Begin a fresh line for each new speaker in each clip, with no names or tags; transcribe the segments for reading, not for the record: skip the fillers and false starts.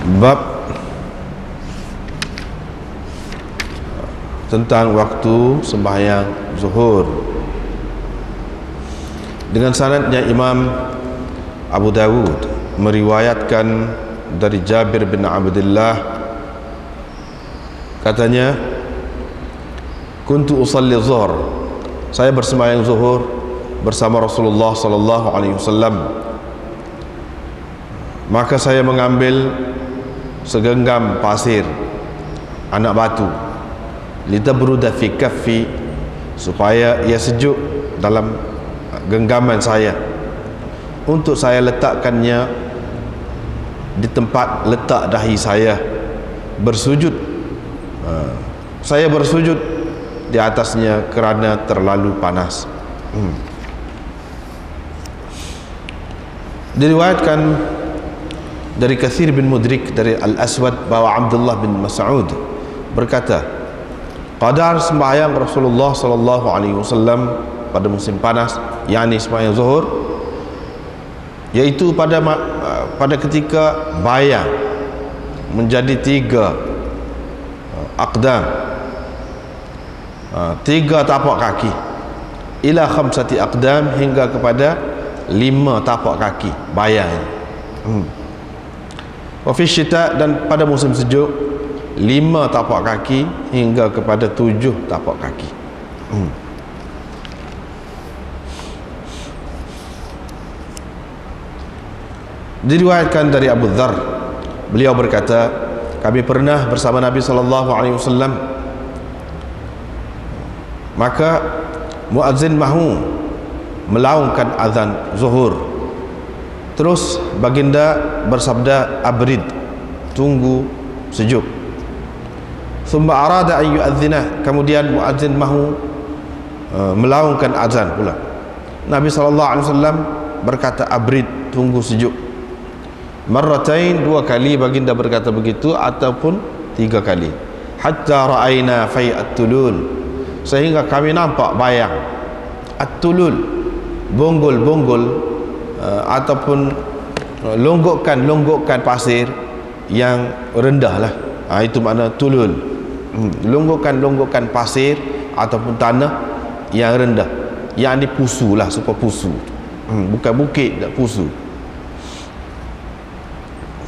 Bab tentang waktu sembahyang zuhur. Dengan sanadnya Imam Abu Dawud meriwayatkan dari Jabir bin Abdullah, katanya, kuntu usalli zuhur, saya bersembahyang zuhur bersama Rasulullah sallallahu alaihi wasallam, maka saya mengambil segenggam pasir, anak batu, litabruda fi kaffi, supaya ia sejuk dalam genggaman saya, untuk saya letakkannya di tempat letak dahi saya bersujud. Saya bersujud di atasnya kerana terlalu panas. Diriwayatkan dari Katsir bin Mudrik dari Al-Aswad bahwa Abdullah bin Mas'ud berkata, qadar sembahyang Rasulullah sallallahu alaihi wasallam pada musim panas, yakni sembahyang zuhur, yaitu pada ketika bayang menjadi 3 aqdam, 3 tapak kaki, ila 5 aqdam, hingga kepada 5 tapak kaki bayang. Wa fi syita, dan pada musim sejuk 5 tapak kaki hingga kepada 7 tapak kaki. Diriwayatkan dari Abu Dzar, beliau berkata, kami pernah bersama Nabi sallallahu alaihi wasallam, maka muazzin mahu melaungkan azan zuhur, terus baginda bersabda, abrid, tunggu sejuk. Thumma arada an yu'adzina, kemudian muazzin mahu melaungkan azan pula. Nabi sallallahu alaihi wasallam berkata, abrid, tunggu sejuk. Marratain, 2 kali baginda berkata begitu, ataupun 3 kali. Hatta ra'ayna fai'at tulul, sehingga kami nampak bayang at-tulul, bonggol-bonggol ataupun longgokan pasir yang rendah lah. Itu makna tulul, longgokan pasir ataupun tanah yang rendah, yang pusu lah, supaya pusu, bukan bukit, tak pusu.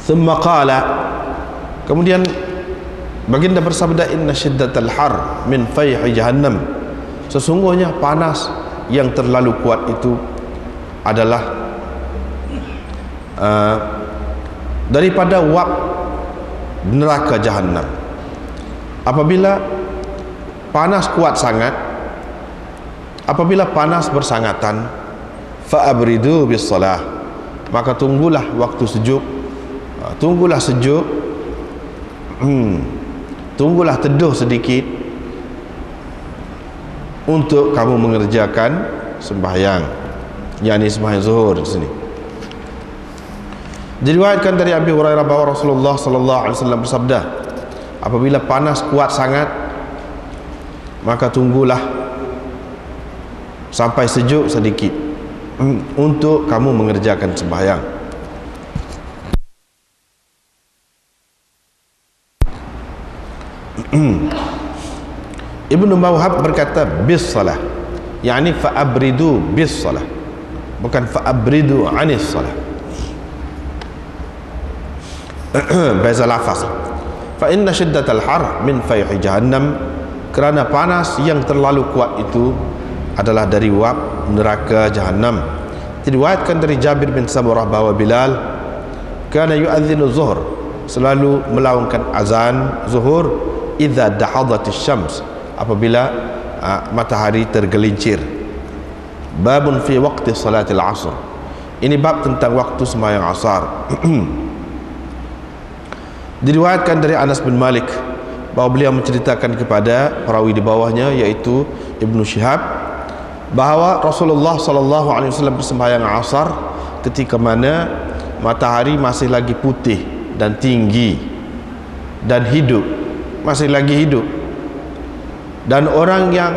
Thumma qala, kemudian baginda bersabda, inna syiddatal har min fayhi jahannam, sesungguhnya panas yang terlalu kuat itu adalah daripada wap neraka jahannam. Apabila panas kuat sangat, apabila panas bersangatan, fa'abridu bis salah, maka tunggulah waktu sejuk, tunggulah sejuk, tunggulah teduh sedikit untuk kamu mengerjakan sembahyang, yakni sembahyang zuhur di sini. Diriwayatkan dari Abi Hurairah bahwa Rasulullah sallallahu alaihi wasallam bersabda, apabila panas kuat sangat, maka tunggulah sampai sejuk sedikit untuk kamu mengerjakan sembahyang. Ibnu Mawhab berkata bis salah, yakni fa'abridu bis salah, bukan fa'abridu anis salah. Beza lafaz. Fa inna syiddatal har min fayhi jahannam, kerana panas yang terlalu kuat itu adalah dari wap neraka jahannam. Diriwayatkan dari Jabir bin Samurah bahwa Bilal kana yu'adzinu zuhur, selalu melaungkan azan zuhur, idza dahadatis syams, apabila matahari tergelincir. Babun fi waqti salatil asr, ini bab tentang waktu sembahyang asar. Diriwayatkan dari Anas bin Malik bahwa beliau menceritakan kepada perawi di bawahnya, yaitu Ibnu Syihab, bahwa Rasulullah sallallahu alaihi wasallam bersembahyang asar ketika mana matahari masih lagi putih dan tinggi dan hidup, masih lagi hidup, dan orang yang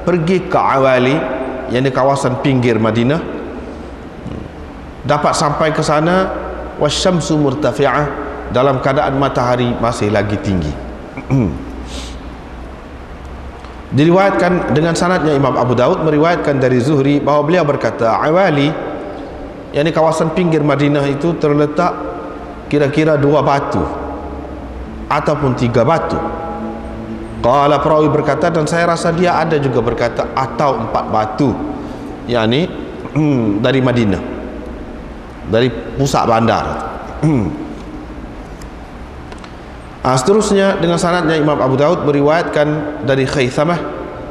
pergi ke Awali, yang di kawasan pinggir Madinah, dapat sampai ke sana, wasyamsu murtafi'ah, dalam keadaan matahari masih lagi tinggi. Diriwayatkan dengan sanadnya, Imam Abu Daud meriwayatkan dari Zuhri bahawa beliau berkata, Awali, yakni kawasan pinggir Madinah itu terletak kira-kira 2 batu ataupun 3 batu. Qala, perawi berkata, dan saya rasa dia ada juga berkata atau 4 batu, yakni dari Madinah, dari pusat bandar. Seterusnya dengan sanadnya, Imam Abu Daud meriwayatkan dari Khaythamah,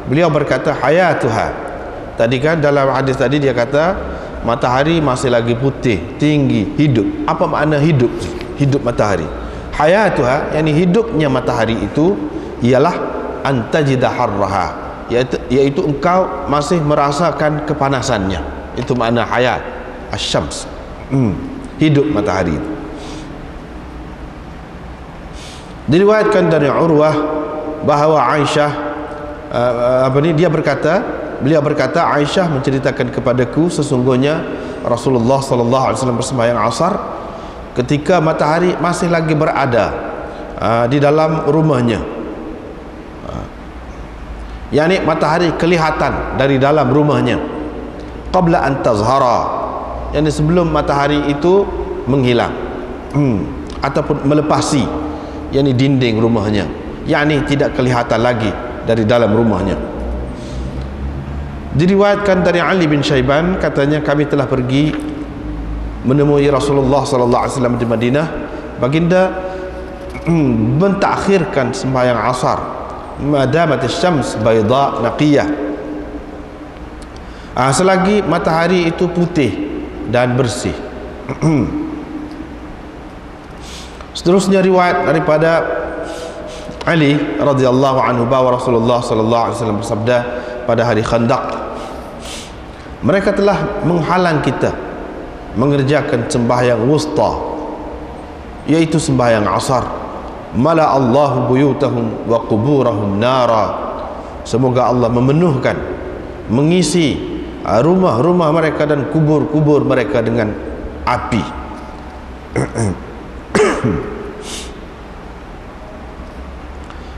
beliau berkata hayatuha. Tadi kan dalam hadis tadi dia kata matahari masih lagi putih, tinggi, hidup. Apa makna hidup? Hidup matahari. Hayatuha, yakni hidupnya matahari itu ialah antajida harraha, yaitu engkau masih merasakan kepanasannya. Itu makna hayat asyams, hidup matahari itu. Diriwayatkan dari Urwah bahawa Aisyah beliau berkata Aisyah menceritakan kepadaku, sesungguhnya Rasulullah sallallahu alaihi wasallam bersembahyang asar ketika matahari masih lagi berada di dalam rumahnya. yakni matahari kelihatan dari dalam rumahnya qabla an tazhara, yakni sebelum matahari itu menghilang ataupun melepasi, yakni dinding rumahnya, yakni tidak kelihatan lagi dari dalam rumahnya. Diriwayatkan dari Ali bin Syaiban, katanya kami telah pergi menemui Rasulullah sallallahu alaihi wasallam di Madinah. Baginda mentakhirkan sembahyang asar madamat asy-syams bayda naqiyah, selagi matahari itu putih dan bersih. Seterusnya riwayat daripada Ali radhiyallahu anhu bahwa Rasulullah sallallahu alaihi wasallam bersabda pada hari Khandaq, mereka telah menghalang kita mengerjakan sembahyang wusta, yaitu sembahyang asar. Mala Allahu buyutahum wa quburahum nara, semoga Allah memenuhkan, mengisi rumah-rumah mereka dan kubur-kubur mereka dengan api.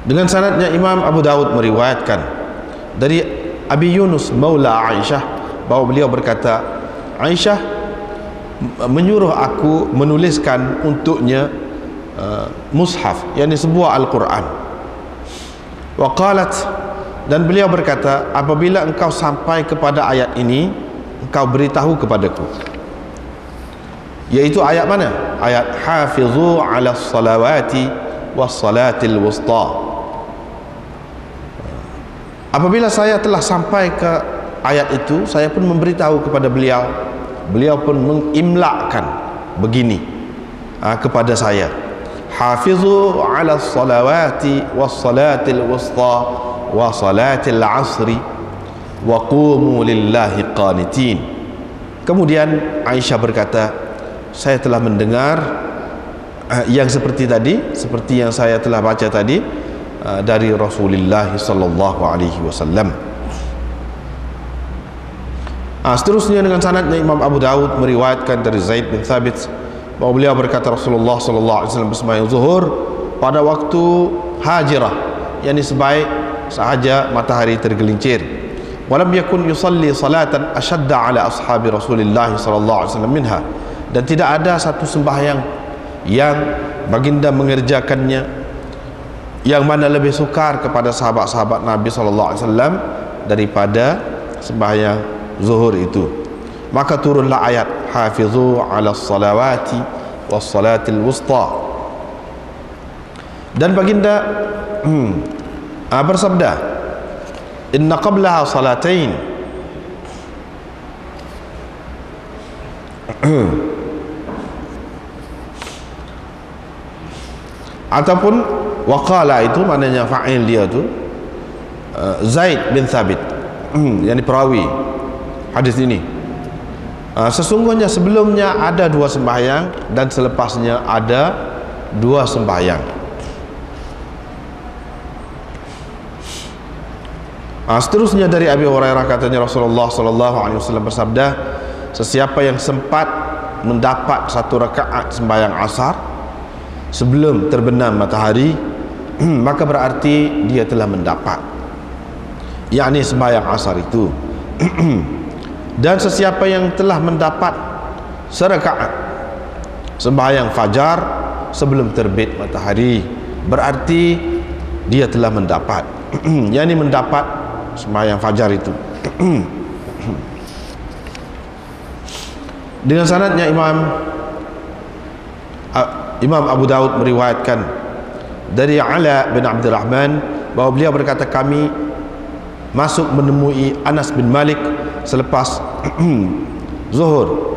Dengan sanadnya Imam Abu Daud meriwayatkan dari Abi Yunus maula Aisyah bahwa beliau berkata, Aisyah menyuruh aku menuliskan untuknya mushaf, yakni sebuah Al-Quran. Wa qalat, dan beliau berkata, apabila engkau sampai kepada ayat ini, engkau beritahu kepadaku. Yaitu ayat mana? Ayat hafizu ala salawati was salatil wusta. Apabila saya telah sampai ke ayat itu, saya pun memberitahu kepada beliau. Beliau pun mengimlakkan begini kepada saya, hafizu ala salawati was salatil wusta wa salatil asri wa qumu lillahi qanitin. Kemudian Aisyah berkata, saya telah mendengar yang seperti tadi, seperti yang saya telah baca tadi dari Rasulullah sallallahu alaihi wasallam. Seterusnya dengan sanadnya Imam Abu Daud meriwayatkan dari Zaid bin Thabit bahwa beliau berkata, Rasulullah sallallahu alaihi wasallam bersembahyang zuhur pada waktu hajirah, yakni sebaik sahaja matahari tergelincir. Walam yakun yusalli salatan ashadda ala ashabi Rasulillah sallallahu alaihi wasallam minha, dan tidak ada satu sembahyang yang baginda mengerjakannya yang mana lebih sukar kepada sahabat-sahabat Nabi sallallahu alaihi wasallam daripada sembahyang zuhur itu. Maka turunlah ayat hafizu ala salawati was salatil wusta, dan baginda bersabda, inna qablaha salatain, ataupun waqala, itu maknanya fa'il dia tu Zaid bin Thabit, yang perawi hadis ini. Sesungguhnya sebelumnya ada 2 sembahyang dan selepasnya ada 2 sembahyang. Seterusnya dari Abi Hurairah, katanya Rasulullah sallallahu alaihi wasallam bersabda, sesiapa yang sempat mendapat 1 rakaat sembahyang asar sebelum terbenam matahari, maka berarti dia telah mendapat, yakni sembahyang asar itu. Dan sesiapa yang telah mendapat serakaat sembahyang fajar sebelum terbit matahari, berarti dia telah mendapat, yakni mendapat sembahyang fajar itu. Dengan sanadnya Imam Abu Daud meriwayatkan dari Ala bin Abdurrahman bahawa beliau berkata, kami masuk menemui Anas bin Malik selepas zuhur,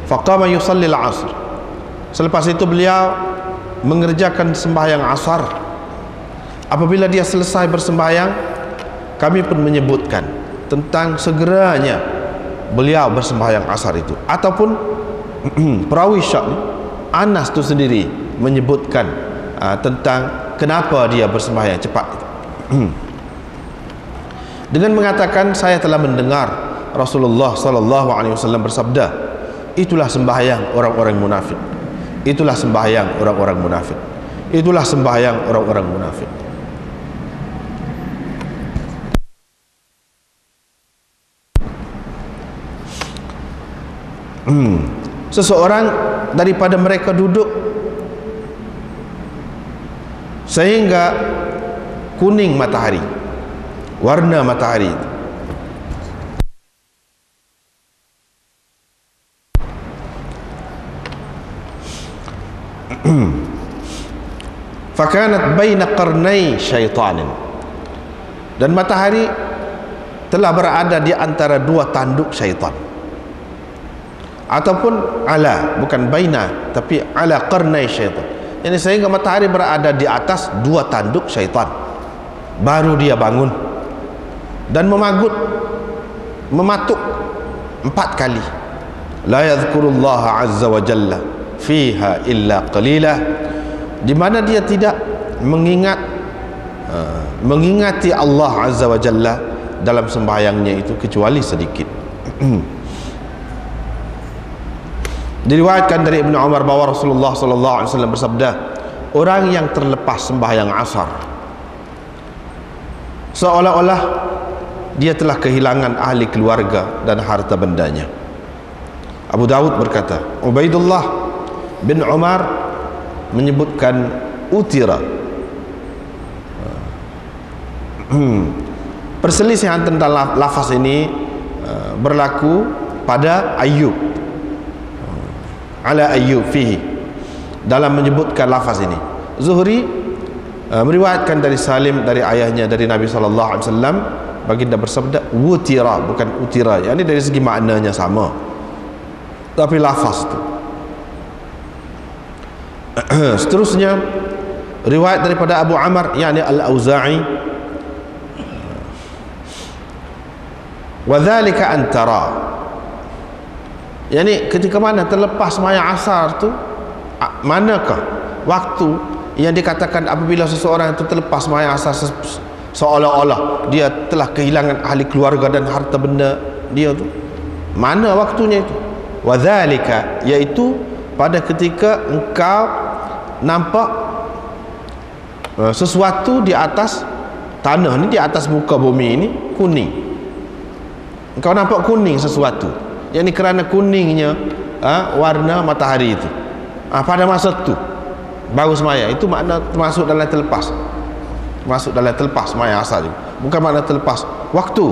faqama yusalli al-asr. Selepas itu beliau mengerjakan sembahyang asar. Apabila dia selesai bersembahyang, kami pun menyebutkan tentang segeranya beliau bersembahyang asar itu. Ataupun perawi Syak Anas itu sendiri menyebutkan tentang kenapa dia bersembahyang cepat itu. Dengan mengatakan, saya telah mendengar Rasulullah sallallahu alaihi wasallam bersabda, itulah sembahyang orang-orang munafik, itulah sembahyang orang-orang munafik, itulah sembahyang orang-orang munafik. Seseorang daripada mereka duduk sehingga kuning matahari, warna matahari itu. Fakanat baina qarnai syaitanin, dan matahari telah berada di antara dua tanduk syaitan. Ataupun ala, bukan baina, tapi ala qarnai syaitan, ini sehingga matahari berada di atas dua tanduk syaitan. Baru dia bangun dan mematuk 4 kali, la yadhkurullaha azza wa jalla fiha illa qalila, di mana dia tidak mengingati Allah azza wa jalla dalam sembahyangnya itu kecuali sedikit. Diriwayatkan dari Ibnu Umar bahwa Rasulullah sallallahu alaihi wasallam bersabda, orang yang terlepas sembahyang asar seolah-olah dia telah kehilangan ahli keluarga dan harta bendanya. Abu Dawud berkata, Ubaidullah bin Umar menyebutkan utira. Perselisihan tentang lafaz ini berlaku pada Ayyub, ala Ayyub fihi, dalam menyebutkan lafaz ini. Zuhri meriwayatkan dari Salim dari ayahnya dari Nabi sallallahu alaihi wasallam, baginda bersabda wutira, bukan utira. Ini dari segi maknanya sama, tapi lafaz itu. Seterusnya riwayat daripada Abu Amr yakni Al-Auza'i, wa dzalika antara, yakni ketika mana terlepas sembahyang asar tu, manakah waktu yang dikatakan apabila seseorang itu terlepas sembahyang asar seolah-olah dia telah kehilangan ahli keluarga dan harta benda dia tu, mana waktunya itu? Wa dzalika, yaitu pada ketika engkau nampak sesuatu di atas tanah ni, di atas muka bumi ini kuning. Engkau nampak kuning sesuatu, yakni kerana kuningnya warna matahari itu, pada masa tu baru semaya. Itu makna termasuk dalam terlepas, masuk dalam terlepas semaya asal juga, bukan makna terlepas waktu.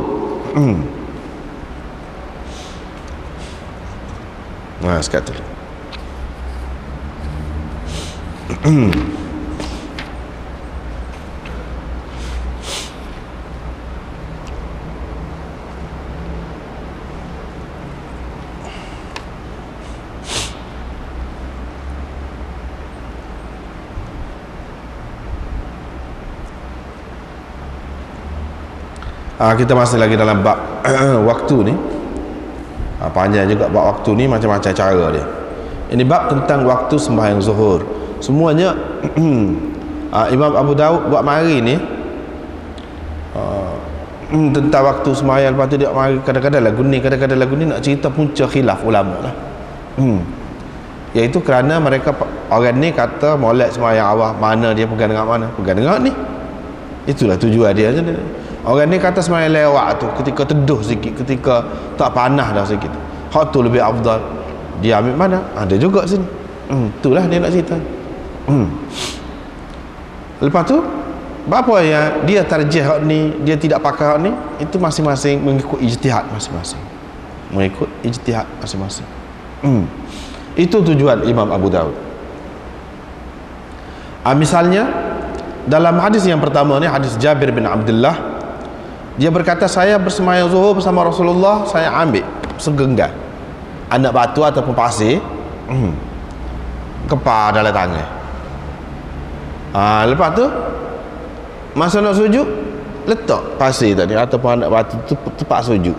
Nah, sekat tu. Kita masih lagi dalam bab waktu ni. Panjang juga bab waktu ni, macam-macam cara dia. Ini bab tentang waktu sembahyang zuhur. Semuanya Imam Abu Daud buat mari ni tentang waktu sembahyang. Lepas tu dia mari kadang-kadang lagu ni, kadang-kadang lagu ni nak cerita punca khilaf ulama lah. Iaitu kerana mereka, orang ni kata molek sembahyang awal, mana dia pegang dengan mana? Pegang dengan ni. Itulah tujuan dia. Orang ni kata sembahyang lewat tu, ketika teduh sikit, ketika tak panas dah sikit, hak tu lebih afdal. Dia ambil mana? Ada juga sini. Itulah dia nak cerita. Lepas tu apa yang dia tarjih hak ni, dia tidak pakai hak ni, itu masing-masing mengikut ijtihad masing-masing. Mengikut ijtihad masing-masing. Itu tujuan Imam Abu Daud. Misalnya dalam hadis yang pertama ni, hadis Jabir bin Abdullah, dia berkata, saya bersemayam zuhur bersama Rasulullah, saya ambil segenggan anak batu ataupun pasir, kepar dalam tangan. Lepas tu masa nak sujud, letak pasir tadi ataupun anak batu tu tempat sujud.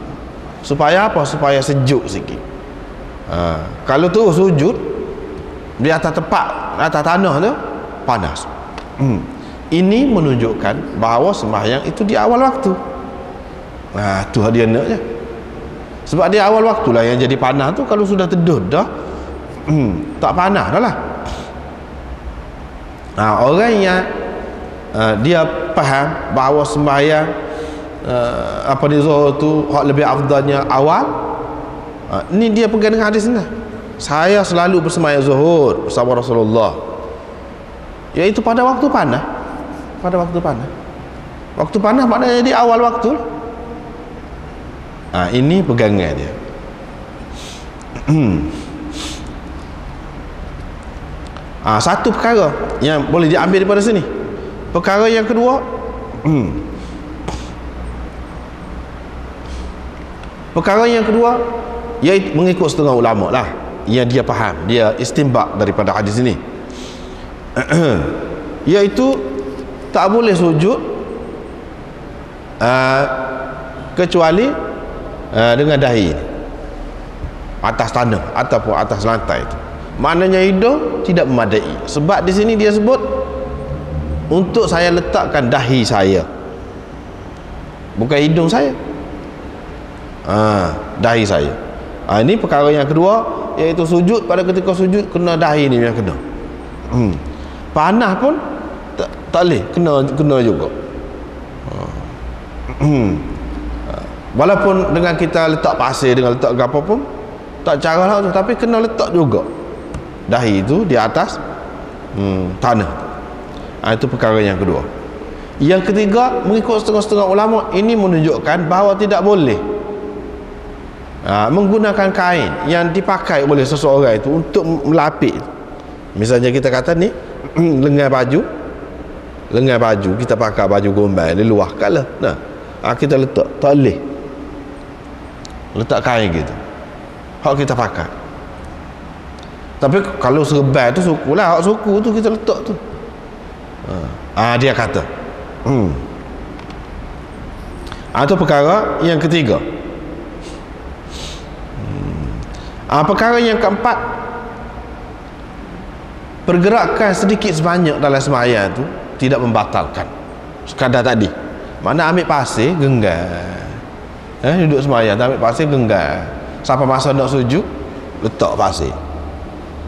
Supaya apa? Supaya sejuk sikit. Kalau tu sujud di atas tempat, atas tanah tu panas. Ini menunjukkan bahawa sembahyang itu di awal waktu. Tu dia nak je. Sebab di awal waktu lah yang jadi panas tu. Kalau sudah teduh dah, tak panas dah lah. Orang yang dia faham bahawa sembahyang di zuhur tu hak lebih afdalnya awal, ni dia pegang dengan hadis ni. Saya selalu bersemayam zuhur bersama Rasulullah, iaitu pada waktu panas. Pada waktu panas. Waktu panas maknanya di awal waktu. Ini pegangan dia. Satu perkara yang boleh diambil daripada sini. Perkara yang kedua, perkara yang kedua, iaitu mengikut setengah ulama lah, yang dia faham, dia istimbak daripada hadis ini, iaitu tak boleh sujud kecuali dengan dahi atas tanah ataupun atas lantai itu. Maknanya hidung tidak memadai. Sebab di sini dia sebut untuk saya letakkan dahi saya, bukan hidung saya. Dahi saya. Ini perkara yang kedua, iaitu sujud. Pada ketika sujud kena dahi ni yang kena. Panah pun tak boleh, kena juga. Walaupun dengan kita letak pasir, dengan letak apa pun tak cara lah tu, tapi kena letak juga dahi itu di atas tanah. Itu perkara yang kedua. Yang ketiga, mengikut setengah-setengah ulama, ini menunjukkan bahawa tidak boleh menggunakan kain yang dipakai oleh seseorang itu untuk melapik. Misalnya kita kata ni lengan baju kita pakai baju gombal di luar kalah, kita letak, tak boleh letak kain gitu hak kita pakai. Tapi kalau serban tu suku lah, hak suku tu kita letak tu. Dia kata itu perkara yang ketiga. Perkara yang keempat, pergerakan sedikit sebanyak dalam sembahyang tu tidak membatalkan. Sekadar tadi, mana ambil pasir genggam, duduk sembahyang ambil pasir genggam, sampai masa nak sujud letak pasir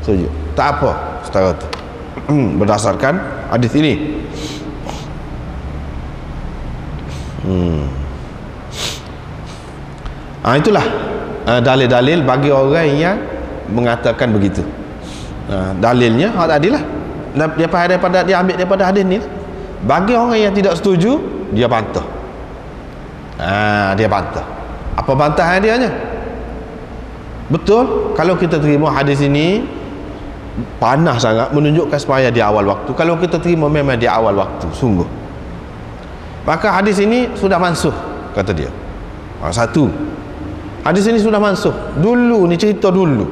sujud, tak apa setara tu. Berdasarkan hadis ini. Itulah dalil-dalil bagi orang yang mengatakan begitu. Dalilnya hak tadi lah, dia ambil daripada hadis ni. Bagi orang yang tidak setuju, dia bantah. Dia bantah. Apa bantahan dia nya? Betul, kalau kita terima hadis ini panas sangat, menunjukkan sembahyang di awal waktu. Kalau kita terima memang di awal waktu sungguh, maka hadis ini sudah mansuh, kata dia. Satu, hadis ini sudah mansuh dulu, ni cerita dulu.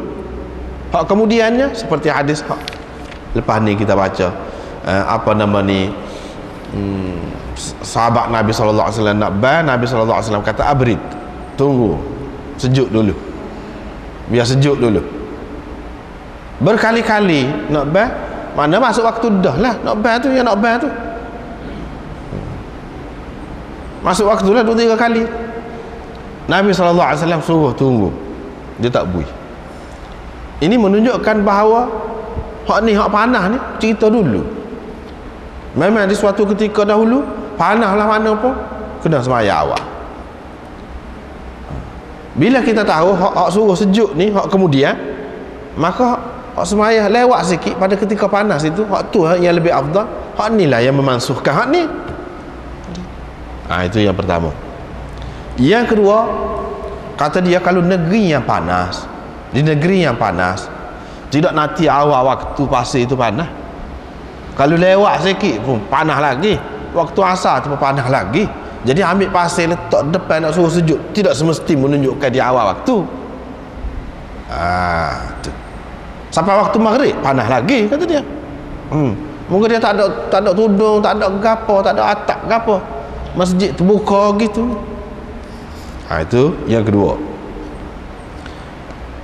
Hak kemudiannya seperti hadis hak lepas ni kita baca, sahabat Nabi SAW nak ban, Nabi SAW kata abrid, tunggu, sejuk dulu, biar sejuk dulu. Berkali-kali nak ban, mana masuk waktu dah lah nak ban tu, yang nak ban tu masuk waktu lah 2-3 kali. Nabi SAW suruh tunggu, dia tak bui. Ini menunjukkan bahawa hak ni, hak panah ni cerita dulu. Memang di suatu ketika dahulu panah lah mana pun kena semaya awal. Bila kita tahu hak suruh sejuk ni hak kemudian, maka hak semaya lewat sikit pada ketika panas itu, hak tu yang lebih afdal. Hak ni lah yang memansuhkan hak ni. Itu yang pertama. Yang kedua, kata dia kalau negeri yang panas, di negeri yang panas tidak nanti awal waktu pasir itu panas, kalau lewat sikit pun panas lagi, waktu asar tu pun panas lagi. Jadi ambil pasir letak depan nak suruh sejuk tidak semesti menunjukkan di awal waktu. Tu. Sampai waktu maghrib panas lagi, kata dia. Mungkin dia tak ada tudung, tak ada gapo, tak ada atap gapo, masjid terbuka gitu. Itu yang kedua.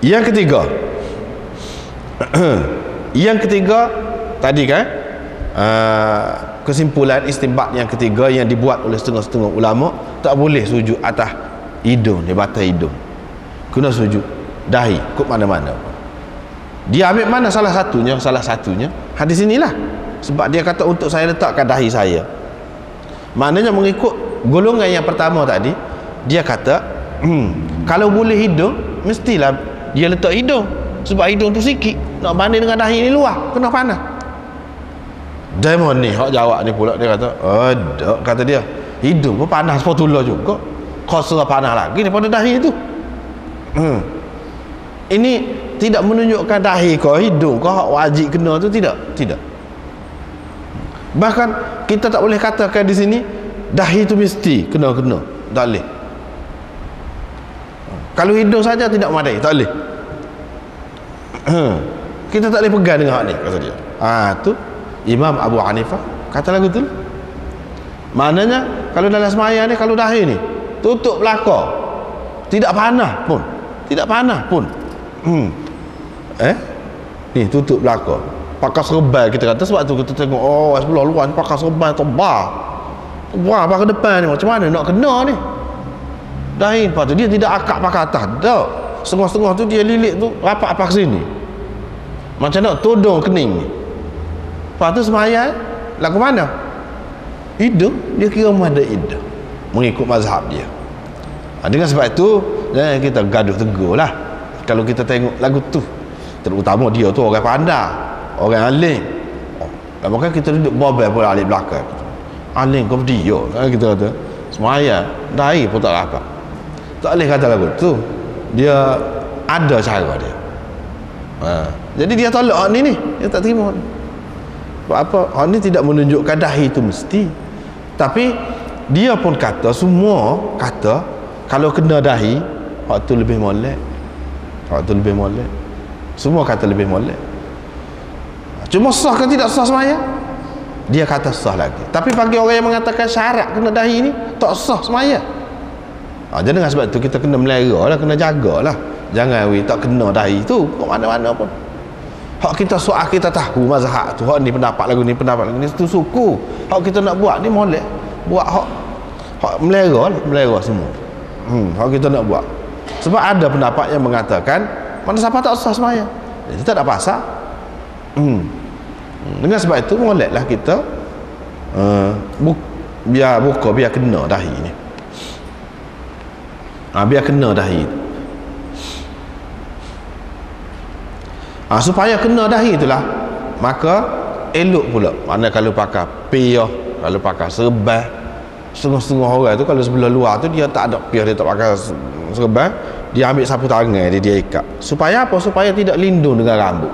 Yang ketiga, yang ketiga tadi kan, kesimpulan istinbat yang ketiga yang dibuat oleh setengah-setengah ulama, tak boleh sujud atas hidung, di batas hidung, kena sujud dahi kok mana-mana. Dia ambil mana salah satunya hadis inilah, sebab dia kata untuk saya letakkan dahi saya. Maknanya mengikut golongan yang pertama tadi, dia kata kalau boleh hidung mestilah dia letak hidung, sebab hidung tu sikit nak banding dengan dahi ni luar, kena panas. Demon ni hak jawab ni pula, dia kata kata dia hidung pun panas sepatutnya juga, kau serah panas lagi daripada dahi tu. Ini tidak menunjukkan dahi kau, hidung kau hak wajib kena tu, tidak. Bahkan kita tak boleh katakan di sini dahi tu mesti kena, tak boleh. Kalau hidung saja tidak memadai, tak boleh. Kita tak boleh pegang dengan hak ni, kata dia. Tu Imam Abu Hanifah kata lagu tu. Maknanya kalau dalam semaya ni, kalau dahi ni tutup belakang, tidak panas pun. Ni tutup belakang, pakai serban kita kata. Sebab tu kita tengok sebelah luar ni pakai serban tebal pakai depan ni, macam mana nak kena ni dahi. Lepas tu dia tidak akak pakai atas, tak, setengah-setengah tu dia lilit tu rapat ke sini, macam nak todong kening ni. Lepas tu semaya lagu mana? Hidung, dia kira ada hidung mengikut mazhab dia. Dengan sebab itu jangan kita gaduh tegur lah kalau kita tengok lagu tu, terutama dia tu orang pandai, orang alim. Maka kita duduk bobel pula alik belakang, alim kau dia kita kata semaya dahi pun tak apa, tak boleh kata lagu tu. Dia ada cara dia. Jadi dia tolak hak ni, dia tak terima. Sebab apa? Hak ni tidak menunjukkan dahi itu mesti. Tapi dia pun kata, semua kata kalau kena dahi, hak tu lebih molek. Semua kata lebih molek. Cuma sah ke tidak sah semaya? Dia kata sah lagi. Tapi bagi orang yang mengatakan syarat kena dahi ni, tak sah semaya. Jadi dengan sebab tu kita kena melera lah, kena jagalah. Jangan tak kena dahi tu ke mana-mana pun. Hak kita soal kita tahu mazhab tu, hak ni pendapat lagu ni, pendapat lagu ni, itu suku. Hak kita nak buat ni molek, buat hak melera lah, melera semua. Hak kita nak buat. Sebab ada pendapat yang mengatakan mana siapa tak sah semaya, jadi tak ada pasal. Dengan sebab itu moleklah kita biar buka, biar kena dahi ni. Biar kena dahi. Supaya kena dahi itulah, maka elok pula. Mana kalau pakai piyah, kalau pakai serban, setengah-setengah orang tu kalau sebelah luar tu dia tak ada piyah, dia tak pakai serban, dia ambil sapu tangan dia ikat. Supaya apa? Supaya tidak lindung dengan rambut.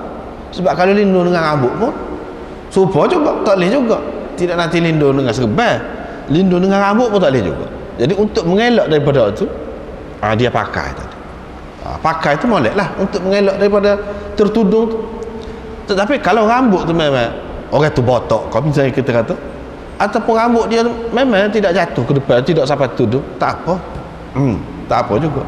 Sebab kalau lindung dengan rambut pun supaya juga tak boleh juga. Tidak nanti lindung dengan serban, lindung dengan rambut pun tak boleh juga. Jadi untuk mengelak daripada tu, dia pakai tadi. Pakai tu molek lah untuk mengelak daripada tertudung tu. Tetapi kalau rambut tu memang orang tu botak, kalau misalnya kita kata, ataupun rambut dia tu memang tidak jatuh ke depan, tidak sampai tudung, tak apa. Tak apa juga,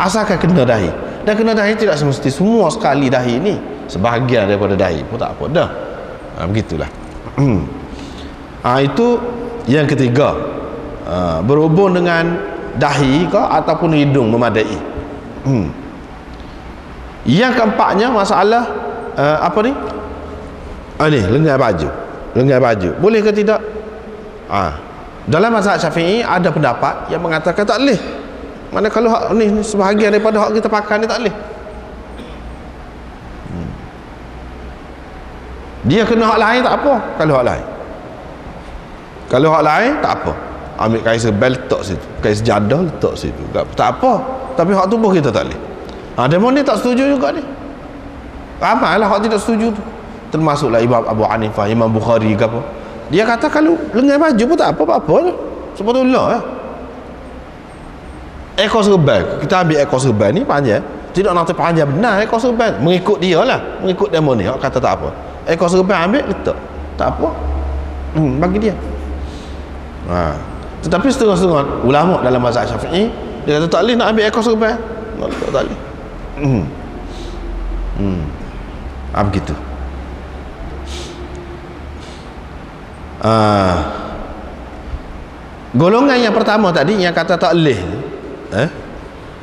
asalkan kena dahi. Dan kena dahi tidak semesti semua sekali dahi ni, sebahagian daripada dahi pun tak apa dah. Begitulah. Itu yang ketiga, berhubung dengan dahi ke ataupun hidung memadai. Yang keempatnya masalah apa ni? Ni lengan baju boleh ke tidak? Dalam mazhab Syafi'i ada pendapat yang mengatakan tak boleh. Mana kalau hak ni sebahagian daripada hak kita pakai ni tak boleh. Dia kena hak lain tak apa. Kalau hak lain tak apa. Ambil kain sebel letak situ, kain sejadah letak situ, tak apa. Tapi hak tubuh kita tak boleh. Demo ni tak setuju juga ni. Ramai lah hak tidak setuju tu. Termasuklah Imam Abu Hanifah, Imam Bukhari ke apa. Dia kata kalau lengan baju pun tak apa-apa je. Sebetulnya ekor serban, kita ambil ekor serban ni panjang, tidak nak terpanjang benar ekor serban, mengikut dia lah, mengikut demo ni. Hak kata tak apa, ekor serban ambil letak, tak apa, bagi dia. Tetapi setengah-setengah ulama dalam mazhab Syafi'i dia kata tak boleh nak ambil ekor serban, tak boleh. Begitu. Golongan yang pertama tadi yang kata tak boleh,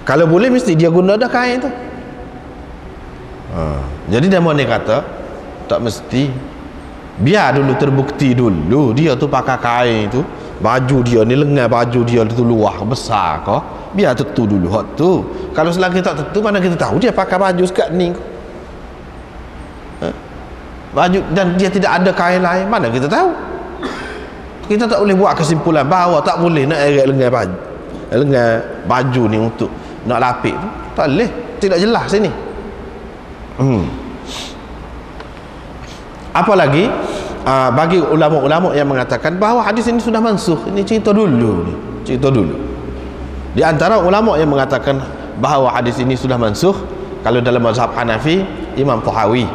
kalau boleh mesti dia guna dah kain tu. Jadi demo ni kata tak mesti, biar dulu terbukti dulu dia tu pakai kain tu, baju dia ni, lengan baju dia tu luar besar ke, biar tentu dulu hak tu. Kalau selagi tak tentu, mana kita tahu dia pakai baju sekat ni baju dan dia tidak ada kain lain, mana kita tahu. Kita tak boleh buat kesimpulan bahawa tak boleh nak eret lengan baju ni untuk nak lapik tu, tak boleh, tidak jelas sini. Apalagi bagi ulama-ulama yang mengatakan bahawa hadis ini sudah mansuh, ini cerita dulu. Di antara ulama yang mengatakan bahawa hadis ini sudah mansuh, kalau dalam mazhab Hanafi Imam Tahawi,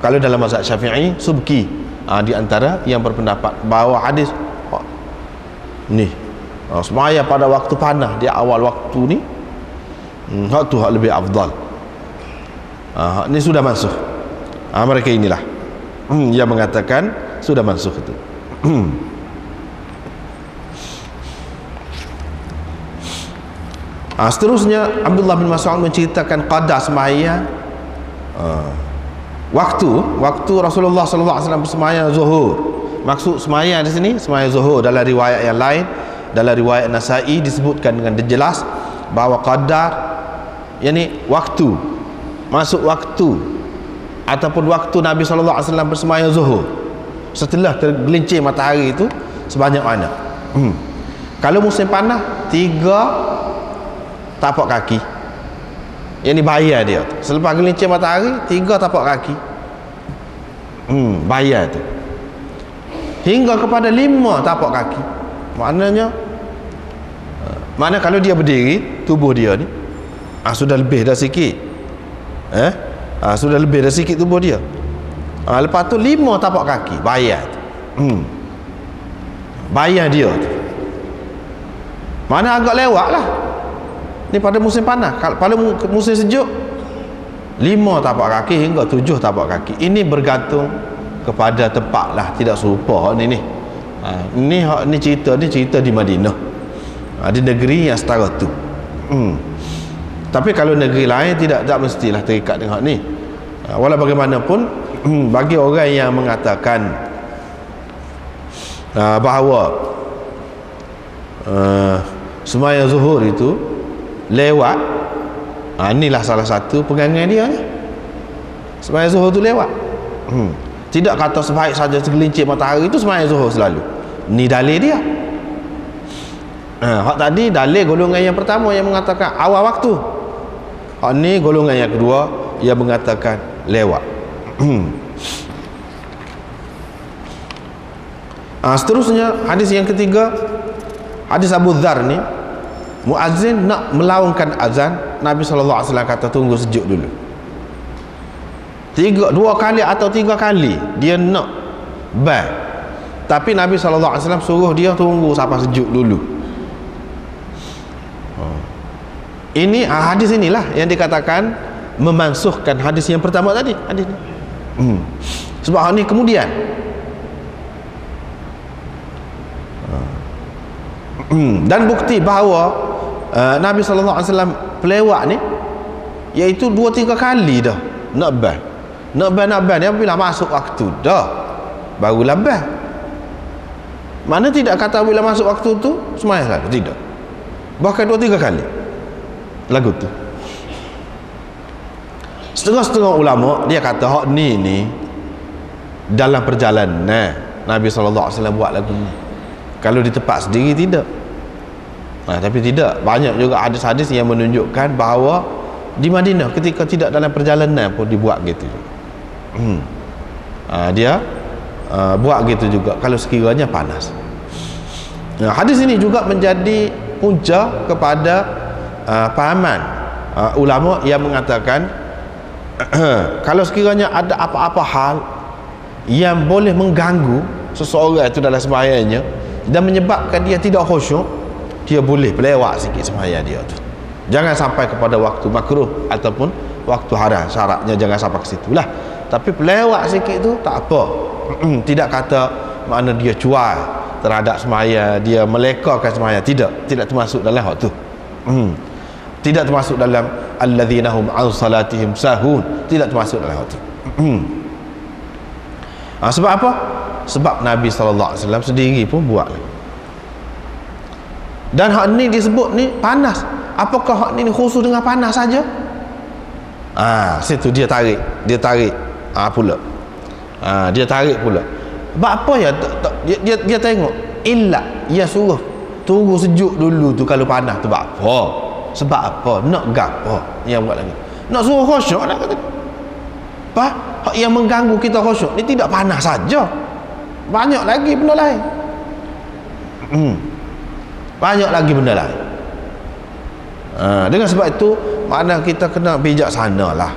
kalau dalam mazhab Syafi'i Subki, di antara yang berpendapat bahawa hadis ni semaya pada waktu panah di awal waktu ni, hak tu hak lebih afdal. Ni sudah mansuh. Mereka inilah yang mengatakan sudah mansuh itu. Seterusnya Abdullah bin Mas'ud menceritakan qada semaya, waktu Rasulullah SAW bersemaya zuhur. Maksud semaya di sini semaya zuhur. Dalam riwayat yang lain, dalam riwayat Nasa'i disebutkan dengan jelas bahawa qadar yakni waktu, masuk waktu ataupun waktu Nabi SAW bersemaya zuhur setelah tergelincir matahari itu sebanyak mana. Kalau musim panas 3 tapak kaki, yang ni bayar dia tu. Selepas gelincir matahari 3 tapak kaki, bayar tu, hingga kepada 5 tapak kaki. Maknanya kalau dia berdiri, tubuh dia ni sudah lebih dah sikit, sudah lebih dah sikit tubuh dia. Lepas tu 5 tapak kaki bayar tu. Bayar dia tu. Mana agak lewat lah ni pada musim panas. Pada musim sejuk 5 tapak kaki hingga 7 tapak kaki. Ini bergantung kepada tempat lah, tidak serupa ni. Ni cerita di Madinah, di negeri yang setara tu. Tapi kalau negeri lain tidak mestilah terikat dengan ni. Walau bagaimanapun, bagi orang yang mengatakan bahawa semaya zuhur itu lewat, inilah salah satu pegangan dia. Semaya zuhur itu lewat. Tidak kata sebaik saja segelincir matahari itu semaya zuhur selalu. Ni dalil dia. Hak tadi dalil golongan yang pertama yang mengatakan awal waktu. Hak ni golongan yang kedua yang mengatakan lewat. Seterusnya hadis yang ketiga, hadis Abu Dzar ni, muazzin nak melaungkan azan, Nabi SAW kata tunggu sejuk dulu. 2 kali atau 3 kali dia nak tapi Nabi SAW suruh dia tunggu sampai sejuk dulu. Ini hadis inilah yang dikatakan memansuhkan hadis yang pertama tadi, hadis ni. Sebab ni kemudian dan bukti bahawa Nabi SAW pelewat ni iaitu 2-3 kali dah nak ban ni apabila masuk waktu dah barulah ban. Mana tidak kata bila masuk waktu tu sembahyang salat, tidak, bahkan 2-3 kali lagu tu. Setengah-setengah ulama dia kata hak ni dalam perjalanan Nabi SAW buat lagu ni. Kalau di tempat sendiri tidak. Tapi tidak, banyak juga hadis-hadis yang menunjukkan bahawa di Madinah ketika tidak dalam perjalanan pun dibuat gitu. Dia buat gitu juga kalau sekiranya panas. Hadis ini juga menjadi punca kepada pahaman ulama yang mengatakan kalau sekiranya ada apa-apa hal yang boleh mengganggu seseorang itu dalam sembahyangnya dan menyebabkan dia tidak khusyuk, dia boleh pelewat sikit sembahyang dia tu. Jangan sampai kepada waktu makruh ataupun waktu haram, syaratnya jangan sampai ke situ lah. Tapi pelewat sikit tu tak apa. Tidak kata makna dia cuai terhadap sembahyang, dia melekakan sembahyang, tidak termasuk dalam hal tu. Tidak termasuk dalam alladzina hum an salatihim sahun, tidak termasuk dalam hal tu. Sebab apa? Sebab Nabi SAW sendiri pun buat. Dan hak ni disebut ni panas. Apakah hak ni khusus dengan panas saja? Situ dia tarik pula. Dia tarik pula. Sebab apa ya? Dia tengok illa dia suruh tunggu sejuk dulu tu kalau panas tu. Sebab apa? Sebab apa? Nak gapo yang buat lagi? Nak suruh khusyuk nak kata. Apa? Hak yang mengganggu kita khusyuk ni tidak panas saja. Banyak lagi benda lain. Banyak lagi benda lain. Dengan sebab itu makna kita kena bijaksana lah.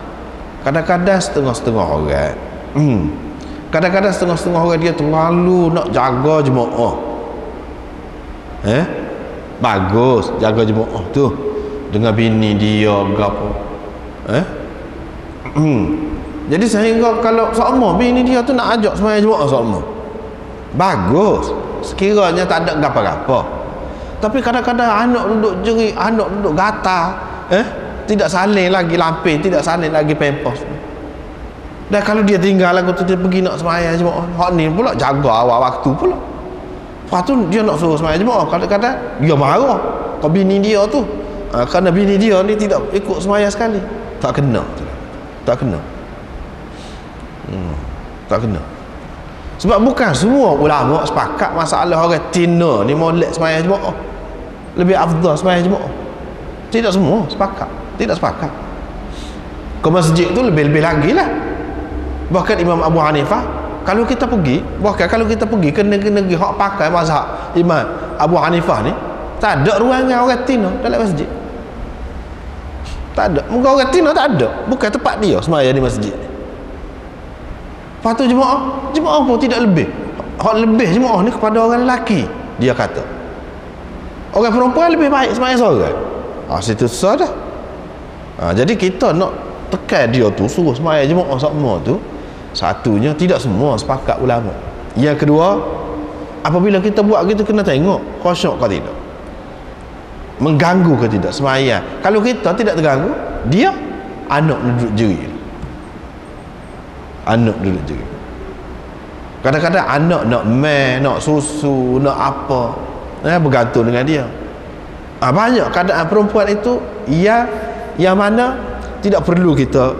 Kadang-kadang setengah-setengah orang kadang-kadang setengah-setengah orang dia terlalu nak jaga jemaah. Bagus jaga jemaah tu dengan bini dia gapo. Jadi sehingga kalau sama bini dia tu nak ajak sembahyang jemaah sama, bagus sekiranya tak ada gapo-gapo. Tapi kadang-kadang anak duduk jerit, anak duduk gatal, tidak saling lagi lampin, tidak saling lagi pempos. Dan kalau dia tinggal lagu tu, dia pergi nak sembahyang jemaah, hak ni pula jaga awal waktu pula. Lepas tu dia nak suruh sembahyang jemaah, kadang-kadang dia marah ke bini dia tu, kerana bini dia ni tidak ikut sembahyang sekali. Tak kena. Tak kena. Tak kena. Sebab bukan semua ulama sepakat masalah orang tina ni molek sembahyang jemaah lebih afdal sembahyang jemaah. Tidak semua sepakat. Tidak sepakat. Ke masjid tu lebih-lebih lagi lah. Bahkan Imam Abu Hanifah kalau kita pergi ke negeri-negeri hak pakai mazhab Imam Abu Hanifah ni, tak ada ruangan orang tina dalam masjid. Tak ada. Muka orang tina tak ada. Bukan tempat dia sembahyang di masjid. Lepas tu jemaah pun tidak lebih. Hak lebih jemaah ni kepada orang lelaki, dia kata. Orang perempuan lebih baik sembahyang seorang. Situ susah dah. Jadi kita nak tekan dia tu, suruh sembahyang jemaah sama tu, satunya tidak semua sepakat ulama. Yang kedua, apabila kita buat gitu kena tengok khusyuk ke tidak, mengganggu ke tidak sembahyang. Kalau kita tidak terganggu, dia anak duduk jerit. Anak duduk jerit. Kadang-kadang anak nak nak susu, nak apa, bergantung dengan dia. Banyak keadaan perempuan itu yang mana tidak perlu kita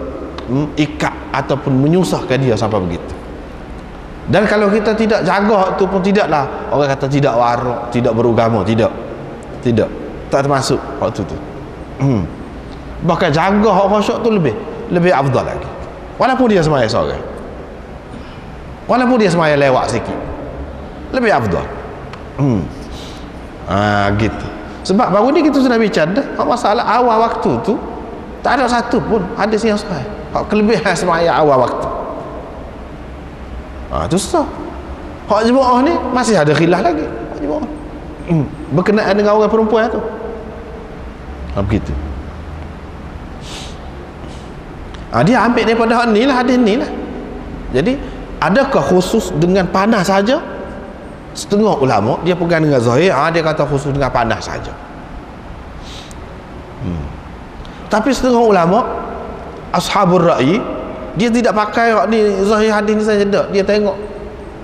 ikat ataupun menyusahkan dia sampai begitu. Dan kalau kita tidak jaga itu pun tidaklah orang kata tidak warak, tidak beragama, tidak termasuk waktu tu. Bahkan jaga hak khusyuk tu lebih afdal lagi. Walaupun dia sembahyang seorang, walaupun dia sembahyang lewat sikit, lebih afdal. Gitu. Sebab baru ni kita sudah bicara dah masalah awal waktu tu tak ada satu pun hadis yang sahih. Hak kelebihan sembahyang awal waktu. Itu susah. Hak jemaah ni masih ada khilaf lagi. Hak jemaah berkenaan dengan orang perempuan tu. Begitu. Dia ambil daripada hak ni lah, hadis ni lah. Jadi adakah khusus dengan panas saja? Setengah ulama dia pegang dengan zahir, dia kata khusus dengan panas saja. Tapi setengah ulama ashabul ra'yi, dia tidak pakai ni zahir hadis ni saja dak, dia tengok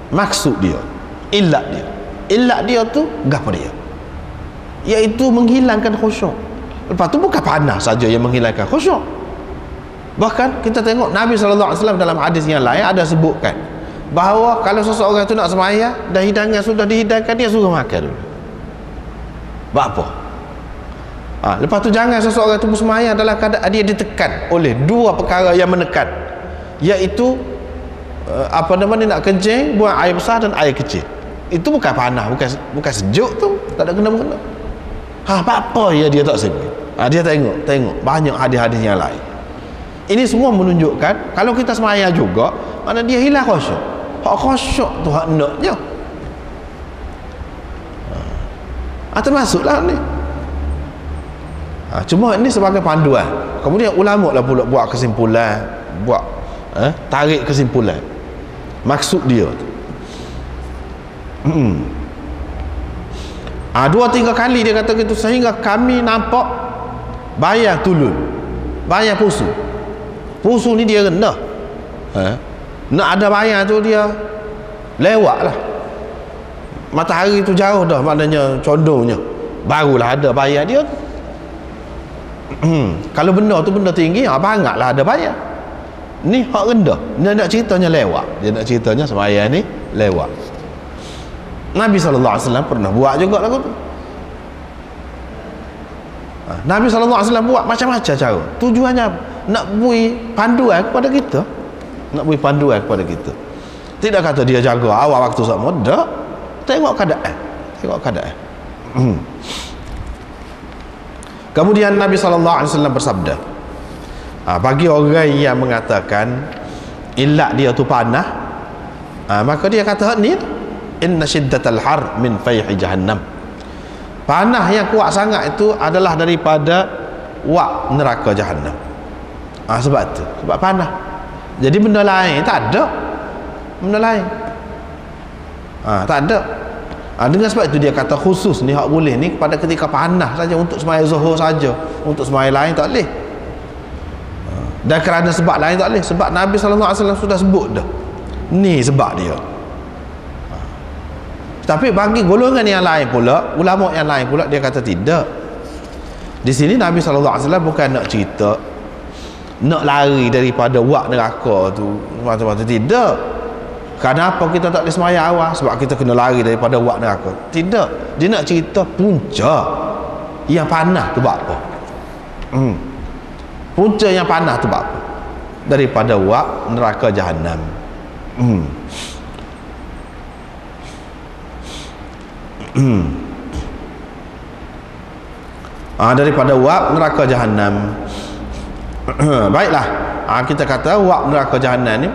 maksud dia, illat dia tu gapo dia, iaitu menghilangkan khusyuk. Lepas tu bukan panas saja yang menghilangkan khusyuk, bahkan kita tengok Nabi SAW dalam hadis yang lain ada sebutkan bahawa kalau seseorang itu nak sembahyang dan hidangan sudah dihidangkan, dia suruh makan dulu. Buat apa? Lepas tu jangan seseorang itu bersembahyang dalam keadaan dia ditekan oleh dua perkara yang menekan, iaitu nak kencing, buang air besar dan air kecil. Itu bukan panas, bukan sejuk tu, tak ada kena-mengena. Apa ya dia tak sebut. Dia tengok banyak hadis-hadis yang lain. Ini semua menunjukkan kalau kita sembahyang juga, mana dia hilang khusyuk. Hak khusyuk tu hak naknya. Termasuklah ni. Cuma ini sebagai panduan. Kemudian ulama lah pula buat kesimpulan, tarik kesimpulan maksud dia tu. 2-3 kali dia kata gitu, sehingga kami nampak bayar tulun, bayar pusu ni dia rendah. Nak ada bayar tu dia lewat lah, matahari tu jauh dah, maknanya condongnya barulah ada bayar dia. Kalau benda tu benda tinggi, bangatlah ada bayar. Ni hak rendah, dia nak ceritanya lewat, dia nak ceritanya sembahyang ni lewat. Nabi SAW pernah buat juga lagu tu. Nabi SAW buat macam-macam cara. Tujuannya nak beri panduan kepada kita, tidak kata dia jaga awal waktu sama, tak. Tengok keadaan. Kemudian Nabi SAW bersabda, bagi orang yang mengatakan illat dia tu panah, maka dia kata ni, inna shiddatal har min fayhi jahannam. Panah yang kuat sangat itu adalah daripada wak neraka jahannam. Sebab tu, sebab panah. Jadi benda lain tak ada. Tak ada. Dengan sebab itu dia kata khusus ni hak boleh ni pada ketika panas saja, untuk sembahyang zuhur saja, untuk sembahyang lain tak boleh. Dan kerana sebab lain tak boleh, sebab Nabi SAW sudah sebut dah. Ni sebab dia. Tapi bagi golongan yang lain pula, ulama yang lain pula, dia kata tidak. Di sini Nabi SAW bukan nak cerita nak lari daripada wak neraka tu macam-macam, tidak. Kenapa kita tak boleh sembahyang awal? Sebab kita kena lari daripada wak neraka. Tidak. Dia nak cerita punca yang panas tu buat apa. Punca yang panas tu buat apa? Daripada wak neraka jahannam. Daripada wak neraka jahannam. Baiklah, kita kata wak neraka jahannam ni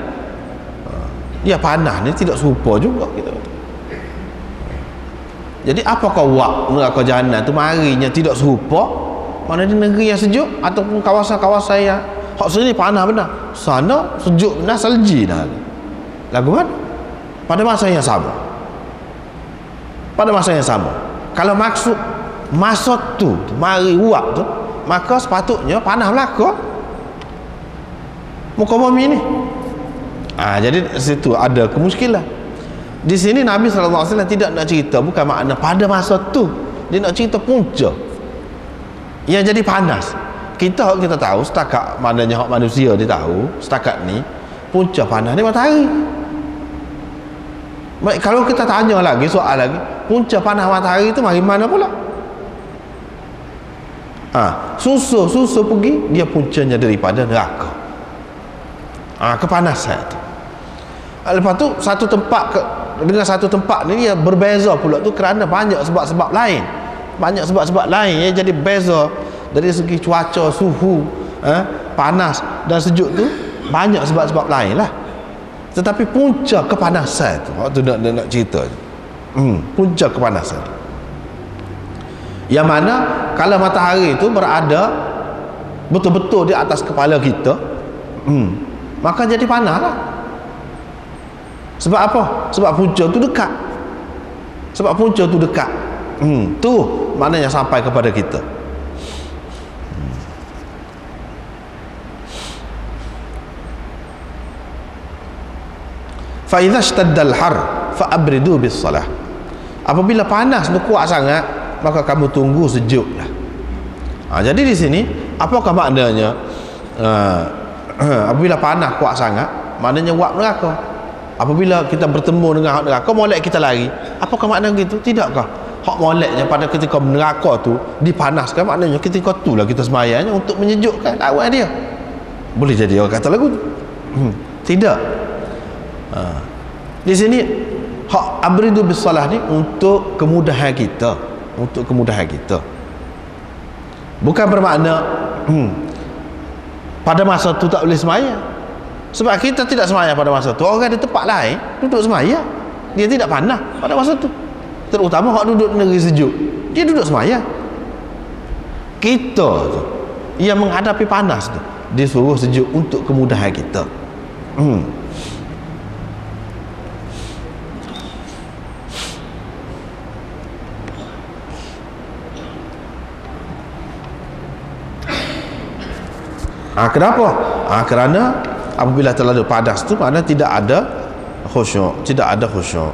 dia panas ni tidak serupa juga kita. Jadi apakah wak neraka jahannam tu marinya tidak serupa? Mana di negeri yang sejuk ataupun kawasan-kawasan yang hak sini panas benar, sana sejuk benar, salji dah. Lagu mana? Pada masa yang sama. Kalau maksud masa tu mari wak tu, maka sepatutnya panas belaka muka bumi ni. Jadi situ ada kemuskilan. Di sini Nabi SAW tidak nak cerita, bukan makna pada masa tu, dia nak cerita punca yang jadi panas. Kita tahu setakat, maknanya hak manusia dia tahu setakat ni punca panas ni matahari. Kalau kita tanya lagi, soal lagi, punca panas matahari tu mari mana pula? Susu pergi, dia puncanya daripada neraka. Kepanasan tu. Lepas tu satu tempat dengan satu tempat ni dia berbeza pula tu kerana banyak sebab-sebab lain. Yang jadi beza dari segi cuaca, suhu, panas dan sejuk tu, banyak sebab-sebab lain lah. Tetapi punca kepanasan tu, waktu nak cerita punca kepanasan, yang mana kalau matahari itu berada betul-betul di atas kepala kita, maka jadi panas lah. Sebab apa? Sebab punca tu dekat. Tu maknanya sampai kepada kita. fa idza ishtadda al-har fa abridu bis salah. Apabila panas tu kuat sangat, maka kamu tunggu sejuklah. Jadi di sini apakah maknanya apabila panas kuat sangat, maknanya wak neraka. Apabila kita bertemu dengan hak neraka, molek kita lari. Apakah makna gitu? Tidakkah hak moleknya pada ketika neraka tu dipanaskan, maknanya ketika itulah kita semayanya untuk menyejukkan lawan dia. Boleh jadi orang kata lagu tu. Tidak. Di sini hak abridu bis salah ni untuk kemudahan kita, untuk kemudahan kita. Bukan bermakna pada masa tu tak boleh semaya. Sebab kita tidak semaya pada masa tu, orang di tempat lain duduk semaya, dia tidak panas pada masa tu. Terutama hak duduk di negeri sejuk, dia duduk semaya. Kita tu yang menghadapi panas tu disuruh sejuk untuk kemudahan kita. Kenapa? Kerana apabila terlalu panas tu maknanya tidak ada khusyuk, tidak ada khusyuk.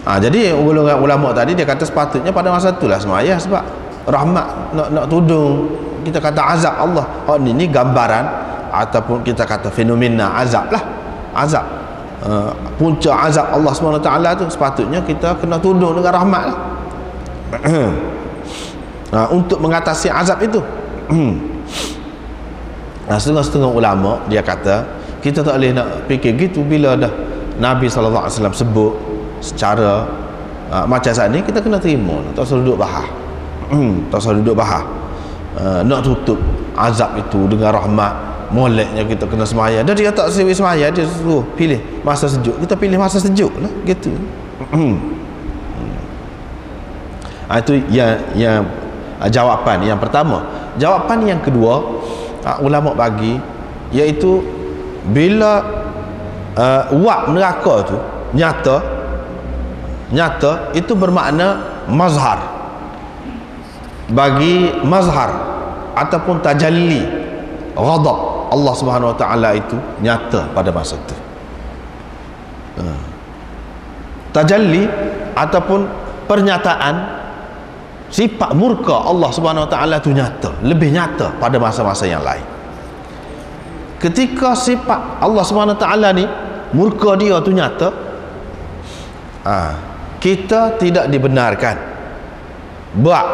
Jadi golongan ulama tadi dia kata sepatutnya pada masa itulah semaya, sebab rahmat nak tudung, kita kata azab Allah. Ini gambaran ataupun kita kata fenomena azab lah, azab. Punca azab Allah SWT tu sepatutnya kita kena tudung dengan rahmat lah. Untuk mengatasi azab itu. Setengah-setengah ulama dia kata kita tak boleh nak fikir gitu bila dah Nabi SAW sebut secara macam saat ni, kita kena terima, tak usah duduk bahas. Tak usah duduk bahas. Nak tutup azab itu dengan rahmat, moleknya kita kena semaya. Dan dia tak sewi semaya, dia suruh pilih masa sejuk, kita pilih masa sejuk lah gitu. Itu yang jawapan yang pertama. Jawapan yang kedua ulama bagi, iaitu bila wak neraka tu nyata itu bermakna mazhar, bagi mazhar ataupun tajalli ghadab Allah Subhanahu Wa Taala itu nyata pada masa itu. Tajalli ataupun pernyataan sifat murka Allah Subhanahu Wa Taala itu nyata, lebih nyata pada masa-masa yang lain. Ketika sifat Allah Subhanahu Wa Taala ni murka dia tu nyata, kita tidak dibenarkan buat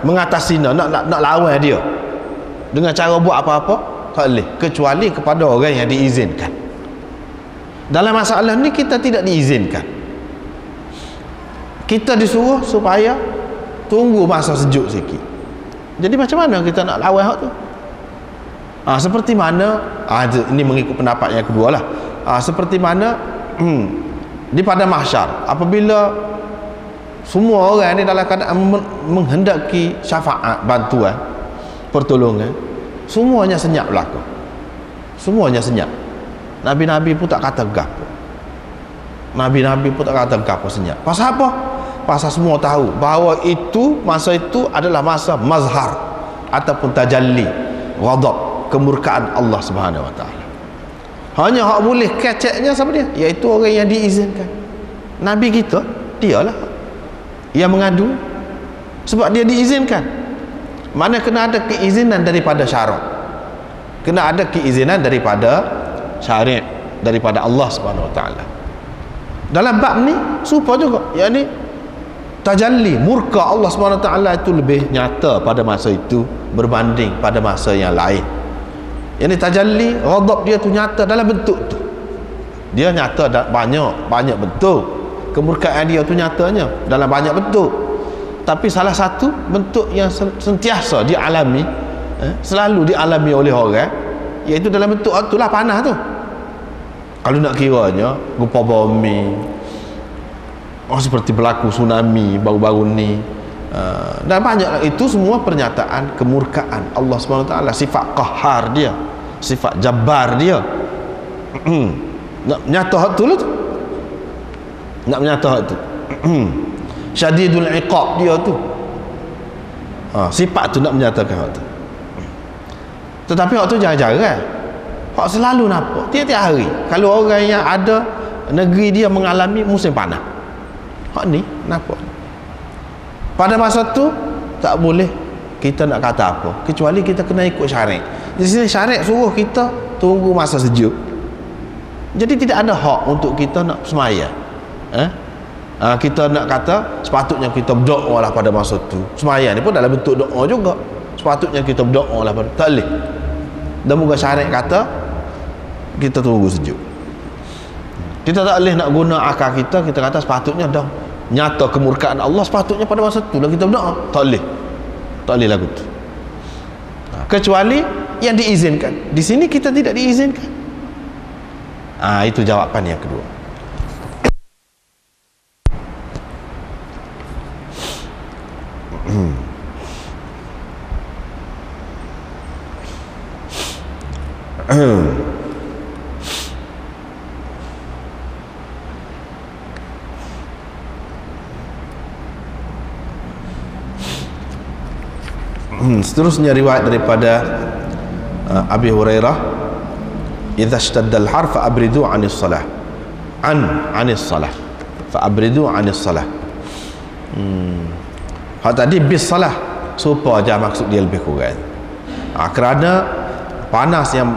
mengatasi nak lawan dia dengan cara buat apa-apa, tak boleh, kecuali kepada orang yang diizinkan. Dalam masalah ni kita tidak diizinkan, kita disuruh supaya tunggu masa sejuk sikit. Jadi macam mana kita nak lawan hak tu? Seperti mana ini mengikut pendapat yang kedua lah. Seperti mana di pada mahsyar, apabila semua orang ni dalam keadaan menghendaki syafaat, bantuan, pertolongan, semuanya senyap berlaku, semuanya senyap. Nabi-nabi pun tak kata gapo, nabi-nabi pun tak kata gapo, senyap. Pasal apa? Pasal semua tahu bahawa itu masa itu adalah masa mazhar ataupun tajalli ghadab, kemurkaan Allah Subhanahu Wa Taala. Hanya hak boleh keceknya sama dia, iaitu orang yang diizinkan. Nabi kita, dialah yang mengadu, sebab dia diizinkan. Mana kena ada keizinan daripada syarak, kena ada keizinan daripada syariat, daripada Allah Subhanahu Wa Taala. Dalam bab ni serupa juga, yakni tajalli murka Allah Subhanahu Wa Taala itu lebih nyata pada masa itu berbanding pada masa yang lain. Yang tajalli ghadab dia tu nyata dalam bentuk tu, dia nyata banyak bentuk. Kemurkaan dia tu nyatanya dalam banyak bentuk, tapi salah satu bentuk yang sentiasa dialami, selalu dialami oleh orang, iaitu dalam bentuk itulah panas tu. Kalau nak kiranya gempa bumi, seperti berlaku tsunami baru-baru ni, dan banyak itu semua pernyataan kemurkaan Allah SWT, sifat qahar dia, sifat jabbar dia. Nak nyata hak tu lah tu, nak menyata hak tu. Syadidul iqab dia tu, sifat tu nak menyatakan hak tu. Tetapi hak tu jarang-jarang, hak selalu nampak tiap-tiap hari. Kalau orang yang ada negeri dia mengalami musim panas, hak ni nampak. Pada masa tu tak boleh kita nak kata apa, kecuali kita kena ikut syariat. Di sini syariat suruh kita tunggu masa sejuk. Jadi tidak ada hak untuk kita nak semaya. Kita nak kata sepatutnya kita berdoa lah pada masa tu. Semaya ni pun dalam bentuk doa juga. Sepatutnya kita berdoa lah pada, tak boleh. Dan moga syariat kata kita tunggu sejuk. Kita tak boleh nak guna akal kita kata sepatutnya dah nyata kemurkaan Allah, sepatutnya pada masa tu lah kita berdoa. Tak boleh. Tak boleh lagu tu. Kecuali yang diizinkan. Di sini kita tidak diizinkan. Itu jawapan yang kedua. Seterusnya riwayat daripada Abi Hurairah, idza ishtadda al-har fa abridu 'anis salah. 'anis salah. Fa abridu 'anis salah. Hak tadi bis salah supaya aja maksud dia lebih kurang. Kerana panas yang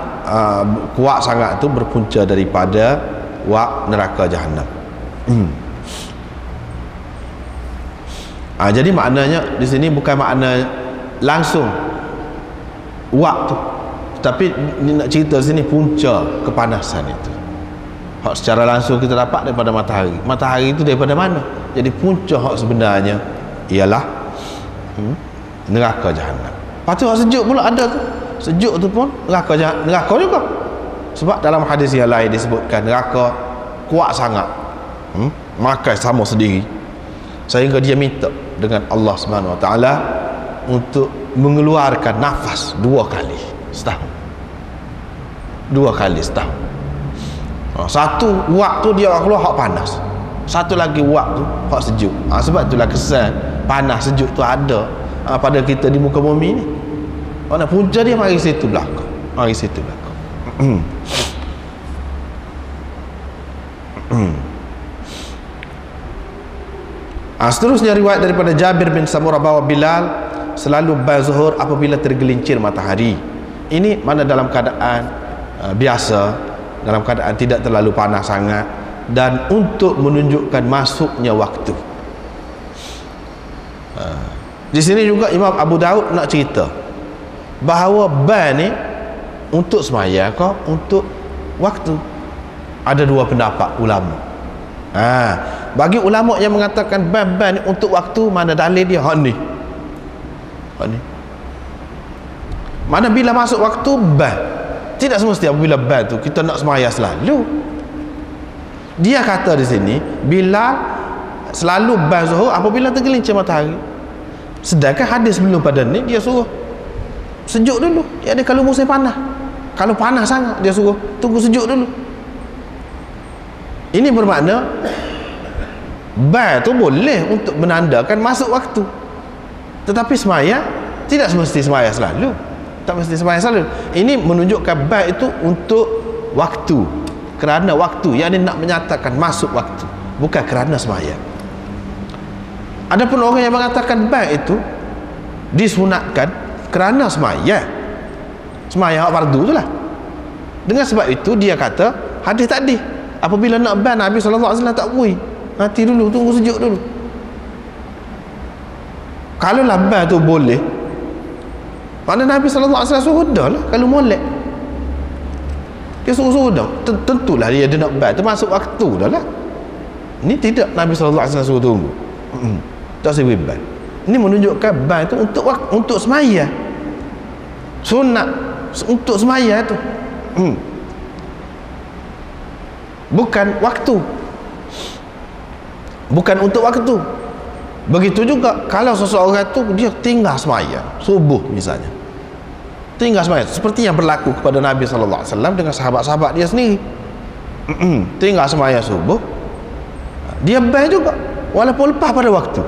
kuat sangat tu berpunca daripada wak neraka Jahannam. Jadi maknanya di sini bukan makna langsung wak tu, tapi nak cerita sini punca kepanasan itu. Hak secara langsung kita dapat daripada matahari. Matahari itu daripada mana? Jadi punca hak sebenarnya ialah neraka Jahannam. Lepas tu hak sejuk pula ada tu. Sejuk tu pun neraka juga. Sebab dalam hadis yang lain disebutkan neraka kuat sangat, makan sama sendiri, sehingga dia minta dengan Allah Subhanahu Wa Taala untuk mengeluarkan nafas 2 kali setahun. 2 kali setahun. Satu waktu dia keluar hak panas, satu lagi waktu hak sejuk. Sebab itulah kesan panas sejuk tu ada pada kita di muka bumi ni. Nak punca dia mari situ belakang. Mari situ belakang. Seterusnya riwayat daripada Jabir bin Samurah bahawa Bilal selalu berzuhur apabila tergelincir matahari. Ini mana dalam keadaan biasa, dalam keadaan tidak terlalu panas sangat, dan untuk menunjukkan masuknya waktu. Di sini juga Imam Abu Daud nak cerita bahawa ban ni untuk semaya ke untuk waktu. Ada 2 pendapat ulama. Bagi ulama yang mengatakan ban ni untuk waktu, mana dalil dia? Hak ni. Mana bila masuk waktu ban. Tidak semestinya bila ban tu kita nak semaya selalu. Dia kata di sini bila selalu ban zuhur apabila tergelincir matahari. Sedangkan hadis sebelum pada ni dia suruh sejuk dulu. Dia ada kalau musim panas. Kalau panas sangat dia suruh tunggu sejuk dulu. Ini bermakna ban tu boleh untuk menandakan masuk waktu. Tetapi semaya tidak semesti semaya selalu. Tak mesti semaya selalu. Ini menunjukkan ban itu untuk waktu. Kerana waktu, yang nak menyatakan masuk waktu, bukan kerana semaya. Adapun orang yang mengatakan ban itu disunatkan kerana semaya. Semaya hak fardu tu lah. Dengan sebab itu dia kata hadis tadi, apabila nak ban Nabi SAW tak bui, nanti dulu, tunggu sejuk dulu. Kalau lah ban tu boleh, mana Nabi SAW suruh dah lah. Kalau molek dia suruh dah, tentulah dia nak ban, termasuk waktu dah lah. Ini tidak Nabi SAW suruh tunggu, tak sesuai ban. Ini menunjukkan ban itu untuk semaya, sunat untuk semaya tu, bukan waktu, bukan untuk waktu. Begitu juga kalau seseorang tu dia tinggal semaya subuh misalnya, tinggal semaya, seperti yang berlaku kepada Nabi SAW dengan sahabat-sahabat dia sendiri. Tinggal semaya subuh, dia ban juga walaupun lepas pada waktu,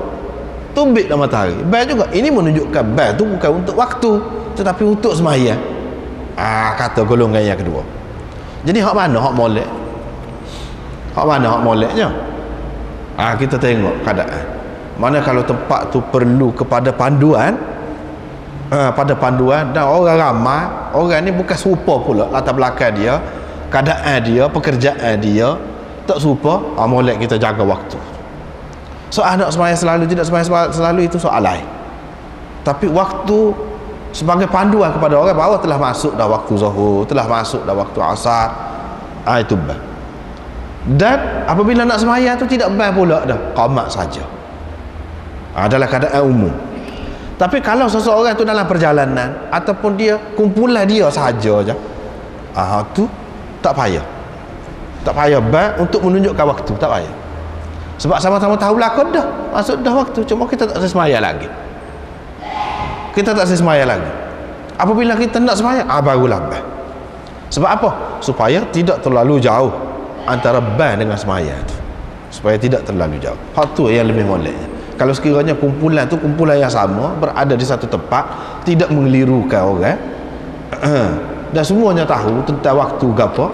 terbitlah matahari, ban juga. Ini menunjukkan ban tu bukan untuk waktu tetapi untuk semaya. Kata golongan yang kedua. Jadi hak mana hak molek? Hak mana hak moleknya? Kita tengok keadaan. Mana kalau tempat tu perlu kepada panduan, pada panduan, dan orang ramai, orang ni bukan serupa pula latar belakang dia, keadaan dia, pekerjaan dia tak serupa, molek kita jaga waktu. Soal nak sembahyang selalu, tidak sembahyang selalu, itu soal lain. Tapi waktu sebagai panduan kepada orang bahawa telah masuk dah waktu zuhur, telah masuk dah waktu asar, itu bah. Dan apabila nak sembahyang tu tidak bah pula dah, qamat saja. Adalah keadaan umum. Tapi kalau seseorang tu dalam perjalanan ataupun dia kumpulan dia sahaja je, tu tak payah. Tak payah bah untuk menunjukkan waktu, tak payah. Sebab sama-sama tahu belakang dah masuk dah waktu, cuma kita tak sembahyang lagi. Kita tak sembahyang lagi. Apabila kita nak sembahyang, barulah bah. Sebab apa? Supaya tidak terlalu jauh antara bah dengan sembahyang tu. Supaya tidak terlalu jauh. Hak tu yang lebih moleknya. Kalau sekiranya kumpulan tu kumpulan yang sama, berada di satu tempat, tidak mengelirukan orang, dan semuanya tahu tentang waktu gapo,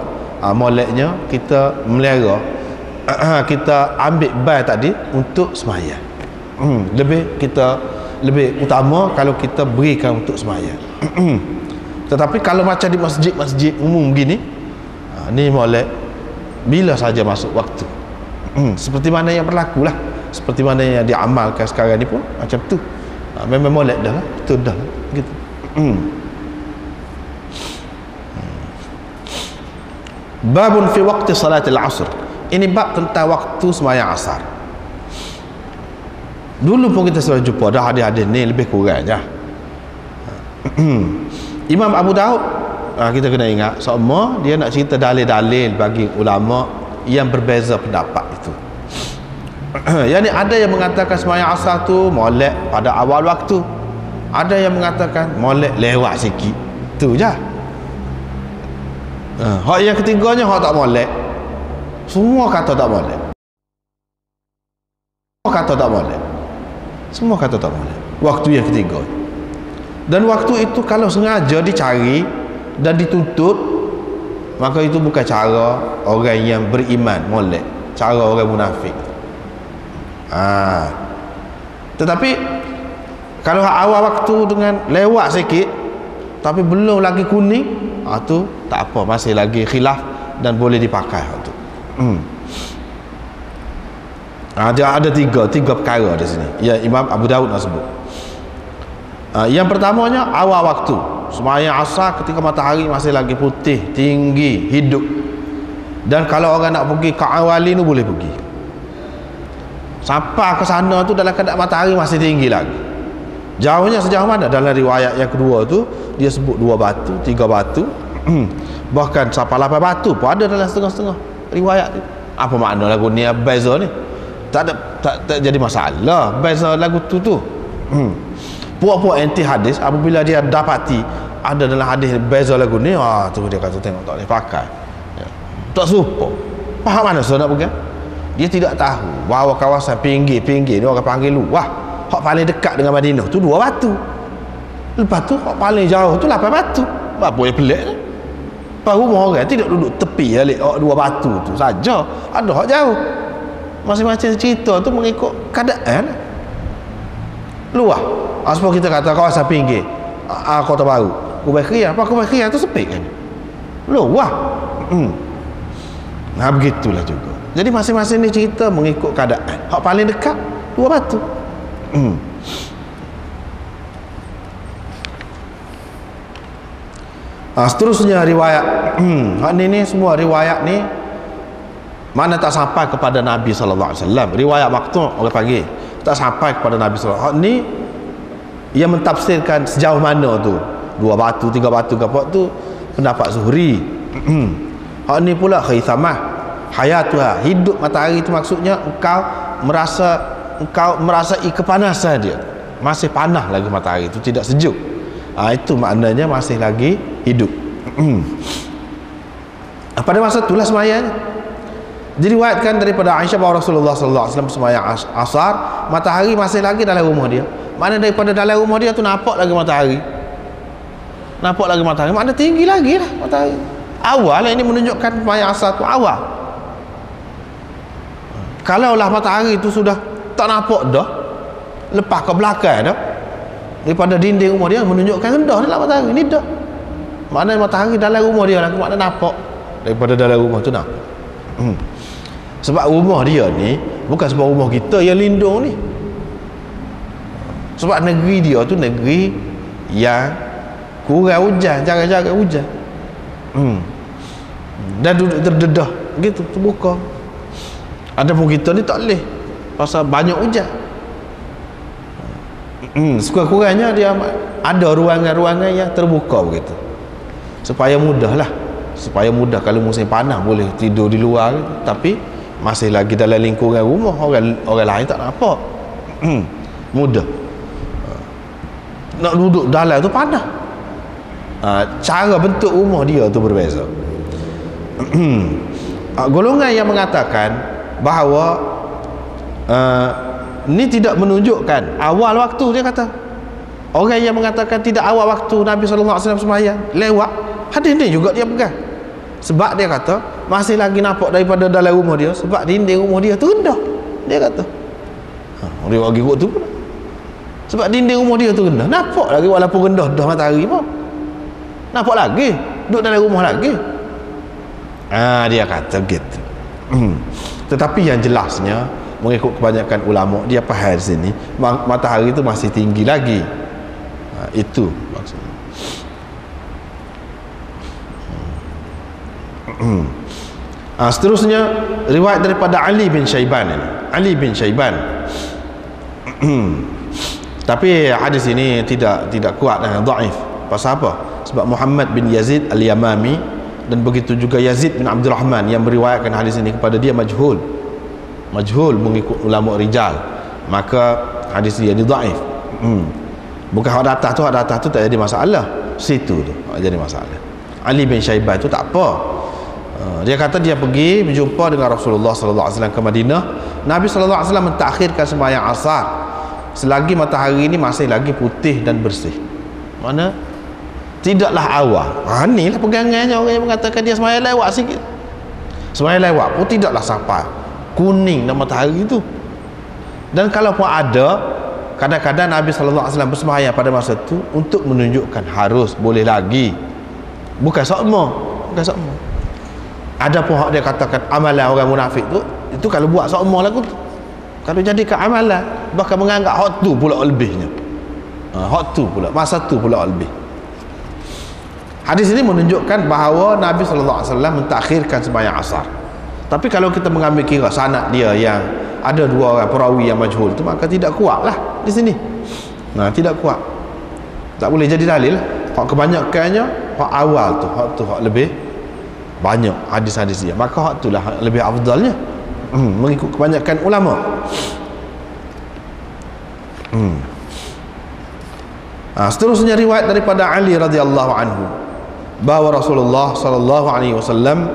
moleknya kita melera, kita ambil bah tadi untuk sembahyang. Lebih utama kalau kita berikan untuk sembahyang. Tetapi kalau macam di masjid-masjid umum begini, ni molek bila saja masuk waktu. Seperti mana yang berlaku lah, seperti mana yang diamalkan sekarang ni pun macam tu. Memang molek dah lah, betul dah lah, gitu. Babun fi waqti salatil asr. Ini bab tentang waktu sembahyang asar. Dulu pun kita selalu jumpa dah hadis-hadis ni, lebih kurang je. Imam Abu Daud, kita kena ingat, semua dia nak cerita dalil-dalil bagi ulama yang berbeza pendapat itu. Yang ni ada yang mengatakan sembahyang asar tu molek pada awal waktu, ada yang mengatakan molek lewat sikit, tu je. Hak yang ketiganya hak tak molek. Semua kata tak molek. Semua kata tak boleh. Waktu yang ketiga. Dan waktu itu kalau sengaja dicari dan dituntut, maka itu bukan cara orang yang beriman molek, cara orang munafik. Tetapi kalau awal waktu dengan lewat sikit tapi belum lagi kuning, tu tak apa, masih lagi khilaf dan boleh dipakai tu. Dia ada tiga perkara di sini yang Imam Abu Daud nak sebut. Yang pertamanya awal waktu sembahyang asar ketika matahari masih lagi putih, tinggi, hidup. Dan kalau orang nak pergi ke awali tu boleh pergi. Sampai ke sana tu dalam keadaan matahari masih tinggi lagi. Jauhnya sejauh mana? Dalam riwayat yang kedua tu dia sebut 2 batu, 3 batu, bahkan sampai 8 batu pun ada dalam setengah-setengah riwayat tu. Apa makna lagu ni beza ni? Tak jadi masalah beza lagu tu. Puak-puak anti hadis apabila dia dapati ada dalam hadis beza lagu ni, tu dia kata tengok tak boleh pakai, tak serupa. Faham mana saya nak pergi? Dia tidak tahu bahawa kawasan pinggir ni orang panggil luah. Hak paling dekat dengan Madinah tu 2 batu, lepas tu hak paling jauh tu 8 batu. Apa yang pelik ni? Lepas rumah orang tidak duduk tepi alik 2 batu tu saja, ada hak jauh. Masing-masing cerita tu mengikut keadaan luar. Sebab kita kata kawasan pinggir, Kota Baru, Kubai Khia, apa Kubai Khia tu sepi kan, luar. Begitulah juga. Jadi masing-masing ni cerita mengikut keadaan. Hak paling dekat 2 batu. Seterusnya riwayat. Hak ni semua riwayat ni mana tak sampai kepada Nabi SAW. Riwayat maqtu' orang panggil tak sampai kepada Nabi SAW. Ni yang mentafsirkan sejauh mana tu 2 batu, 3 batu ke apa tu pendapat Zuhri. Hak ni pula Khaisamah, hayatuha, hidup matahari itu maksudnya engkau merasai kepanasan dia, masih panas lagi matahari itu, tidak sejuk. Itu maknanya masih lagi hidup. Pada masa itulah sembahyang. Diriwayatkan daripada Aisyah bahawa Rasulullah SAW sembahyang asar, matahari masih lagi dalam rumah dia. Mana daripada dalam rumah dia tu nampak lagi matahari. nampak lagi matahari, makna tinggi lagi lah matahari. Awal ini menunjukkan sembahyang asar tu awal. Kalaulah matahari itu sudah tak nampak dah, lepas ke belakang dah, daripada dinding rumah dia, menunjukkan rendah dalam matahari ni dah. Makna matahari dalam rumah dia lah, makna nampak daripada dalam rumah tu nampak. Sebab rumah dia ni bukan sebab rumah kita yang lindung ni. Sebab negeri dia tu negeri yang kurang hujan, jarang-jarang hujan. Dan duduk terdedah gitu, terbuka. Adapun kita ni tak boleh pasal banyak hujan. Sekurang-kurangnya dia ada ruangan-ruangan yang terbuka begitu, supaya mudah kalau musim panas boleh tidur di luar gitu. Tapi masih lagi dalam lingkungan rumah, orang lain tak nampak. Mudah nak duduk dalam tu panas. Cara bentuk rumah dia tu berbeza. Golongan yang mengatakan bahawa ni tidak menunjukkan awal waktu, dia kata. Orang yang mengatakan tidak awal waktu Nabi SAW sembahyang, lewat hadis ni juga dia pegang. Sebab dia kata masih lagi nampak daripada dalam rumah dia, sebab dinding rumah dia tu rendah, dia kata. Dia bagi kot tu pula. Sebab dinding rumah dia tu rendah, nampak lagi walaupun rendah dah matahari pun nampak lagi, duduk dalam rumah lagi. Dia kata gitu. Tetapi yang jelasnya mengikut kebanyakan ulama, dia faham di sini matahari itu masih tinggi lagi. Itu maksudnya. Seterusnya riwayat daripada Ali bin Syaiban ini. Ali bin Syaiban. Tapi hadis ini tidak kuat dan dhaif. Pasal apa? Sebab Muhammad bin Yazid al-Yamami dan begitu juga Yazid bin Abdul Rahman yang meriwayatkan hadis ini kepada dia majhul mengikut ulama rijal, maka hadis dia ni dhaif. Bukan hak atas tu tak jadi masalah, situ tu jadi masalah. Ali bin Syaiban tu tak apa. Dia kata dia pergi berjumpa dengan Rasulullah sallallahu alaihi wasallam ke Madinah. Nabi sallallahu alaihi wasallam mentakhirkan sembahyang asar selagi matahari ini masih lagi putih dan bersih. Mana tidaklah awal. Inilah pegangannya orang yang mengatakan dia sembahyang lewat sikit. Sembahyang lewat pun tidaklah sampai kuning dan matahari itu. Dan kalau pun ada, kadang-kadang Nabi sallallahu alaihi wasallam bersembahyang pada masa itu untuk menunjukkan harus boleh lagi. Bukan sokmo. Ada pun hak dia katakan amalan orang munafik tu, itu kalau buat sokmo lagu tu, kalau jadikan amalan, bahkan menganggap hak tu pula lebihnya. Hak tu pula, masa tu pula lebih. Hadis ini menunjukkan bahawa Nabi sallallahu alaihi wasallam mentakhirkan sembahyang asar. Tapi kalau kita mengambil kira sanad dia yang ada dua orang perawi yang majhul tu, maka tidak kuatlah di sini. Tidak kuat. Tak boleh jadi dalil. Hak kebanyakannya hak awal tu, hak lebih banyak hadis-hadis dia. Maka hak itulah lebih afdalnya. Mengikut kebanyakan ulama. Seterusnya riwayat daripada Ali radhiyallahu anhu bahawa Rasulullah sallallahu alaihi wasallam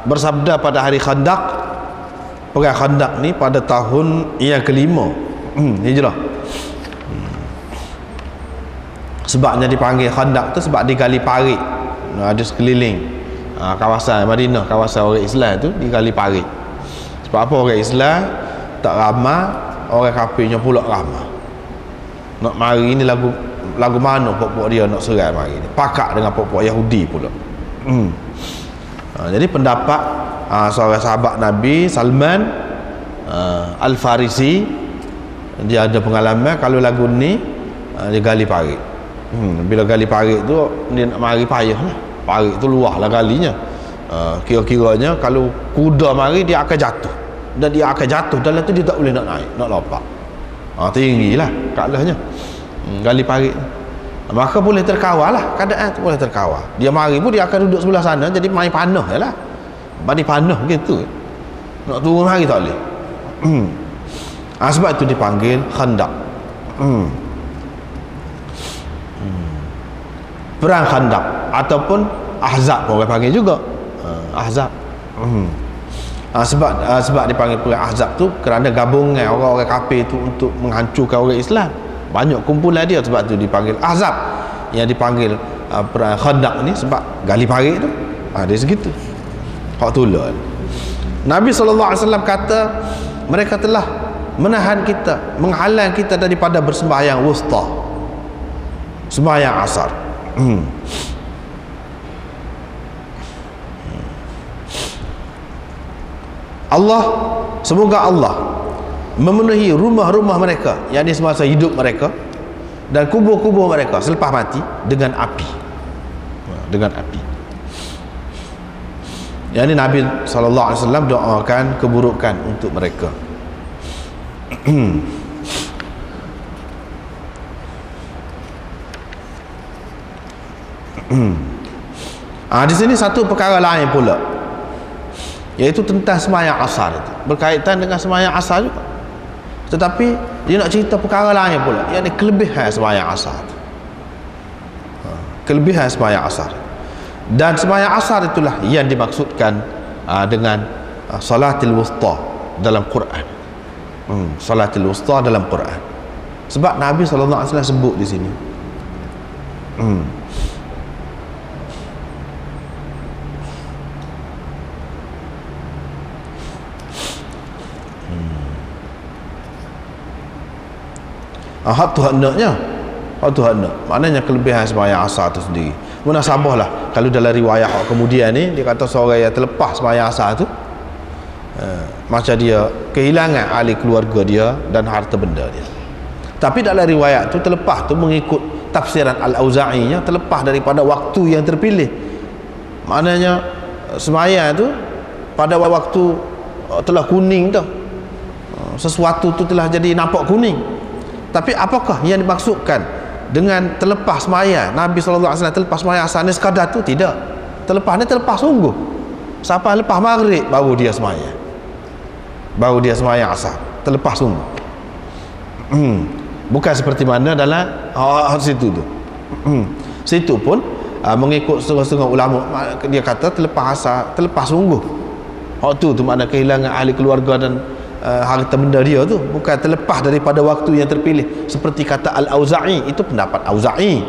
bersabda pada hari Khandaq, perang Khandaq ni pada tahun yang kelima Hijrah. Sebabnya dipanggil Khandaq tu sebab digali parit. Ada sekeliling kawasan Madinah, kawasan orang Islam tu digali parit. Sebab apa? Orang Islam tak ramai, orang kafirnya pula ramai. Nak mari ni lagu mana pokok dia nak serai mari ni, pakak dengan pokok Yahudi pula. Jadi pendapat seorang sahabat Nabi, Salman Al-Farisi, dia ada pengalaman kalau lagu ni dia gali parit. Bila gali parit tu dia nak mari payah lah. Parit tu luah lah galinya. Kira-kiranya kalau kuda mari dia akan jatuh, dan dia akan jatuh dalam tu dia tak boleh nak naik, nak lompat. Tinggilah kakalahnya. Gali parit, maka boleh terkawal lah, keadaan tu boleh terkawal. Dia mari pun dia akan duduk sebelah sana, jadi main panah je lah, bani panah gitu. Nak turun mari tak boleh. Sebab itu dipanggil Khandaq. Perang Khandaq ataupun Ahzab pun orang panggil juga. Ahzab. Sebab dipanggil perang Ahzab tu kerana gabungan orang-orang kafir tu untuk menghancurkan orang Islam. Banyak kumpulan dia, sebab tu dipanggil Ahzab. yang dipanggil perang Khandaq ni sebab gali parit tu. Dia segitu. Hak tula. Nabi SAW kata mereka telah menahan kita, menghalang kita daripada bersembahyang wusta, sembahyang asar. Semoga Allah memenuhi rumah-rumah mereka, yakni semasa hidup mereka, dan kubur-kubur mereka selepas mati dengan api. Dengan api. Yakni Nabi SAW doakan keburukan untuk mereka. Di sini satu perkara lain pula, iaitu tentang sembahyang asar itu, berkaitan dengan sembahyang asar juga, tetapi dia nak cerita perkara lain pula, iaitu kelebihan sembahyang asar. Kelebihan sembahyang asar, dan sembahyang asar itulah yang dimaksudkan dengan salatil wusta dalam Quran. Salatil wusta dalam Quran, sebab Nabi SAW sebut di sini. Hak tu hendaknya, hak tu hendak, maknanya kelebihan sembahyang asar itu sendiri. Munasabahlah kalau dalam riwayat kemudian ni dia kata seorang yang terlepas sembahyang asar tu macam dia kehilangan ahli keluarga dia dan harta benda dia. Tapi dalam riwayat tu terlepas tu mengikut tafsiran Al-Auza'i-nya, terlepas daripada waktu yang terpilih. Maknanya sembahyang tu pada waktu telah kuning tu, sesuatu tu telah jadi nampak kuning. Tapi apakah yang dimaksudkan dengan terlepas sembahyang? Nabi SAW terlepas sembahyang asar ni sekadar tu? Tidak. Terlepas ni terlepas sungguh. Sampai lepas maghrib baru dia sembahyang, baru dia sembahyang asar, terlepas sungguh. Bukan seperti mana dalam situ tu. Situ pun mengikut setengah-setengah ulama, dia kata terlepas asar, terlepas sungguh. Hak tu makna kehilangan ahli keluarga dan harta benda dia tu, bukan terlepas daripada waktu yang terpilih seperti kata Al-Auza'i. Itu pendapat Auza'i.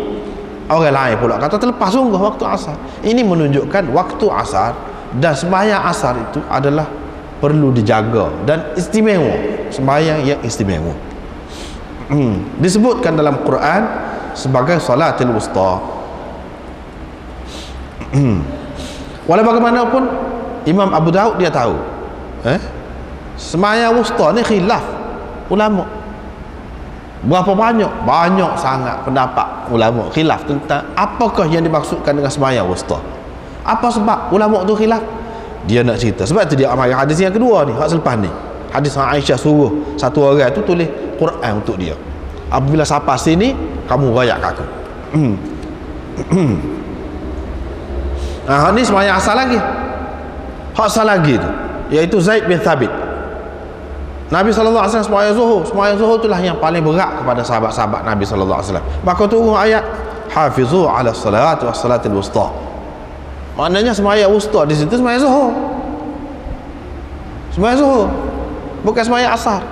Orang lain pula kata terlepas sungguh waktu asar. Ini menunjukkan waktu asar dan sembahyang asar itu adalah perlu dijaga dan istimewa, sembahyang yang istimewa. Disebutkan dalam Quran sebagai salatil wusta. Walau bagaimanapun Imam Abu Daud dia tahu sembahyang wusta ni khilaf ulama. Berapa banyak? Banyak sangat pendapat ulama khilaf tentang apakah yang dimaksudkan dengan sembahyang wusta. Apa sebab ulama tu khilaf? Dia nak cerita. Sebab tu dia amal hadis yang kedua ni, hak selepas ni. Hadis Aisyah suruh satu orang tu tulis Quran untuk dia. Apabila sampai sini kamu rayak aku. Hak ni sembahyang asal lagi. Hak asal lagi tu, iaitu Zaid bin Thabit. Nabi SAW sembahyang zuhur. Sembahyang zuhur itulah yang paling berat kepada sahabat-sahabat Nabi SAW. Maka turun ayat hafizu ala salati wa salatil wusta. Maknanya sembahyang wusta di situ sembahyang zuhur. Sembahyang zuhur, bukan sembahyang asar.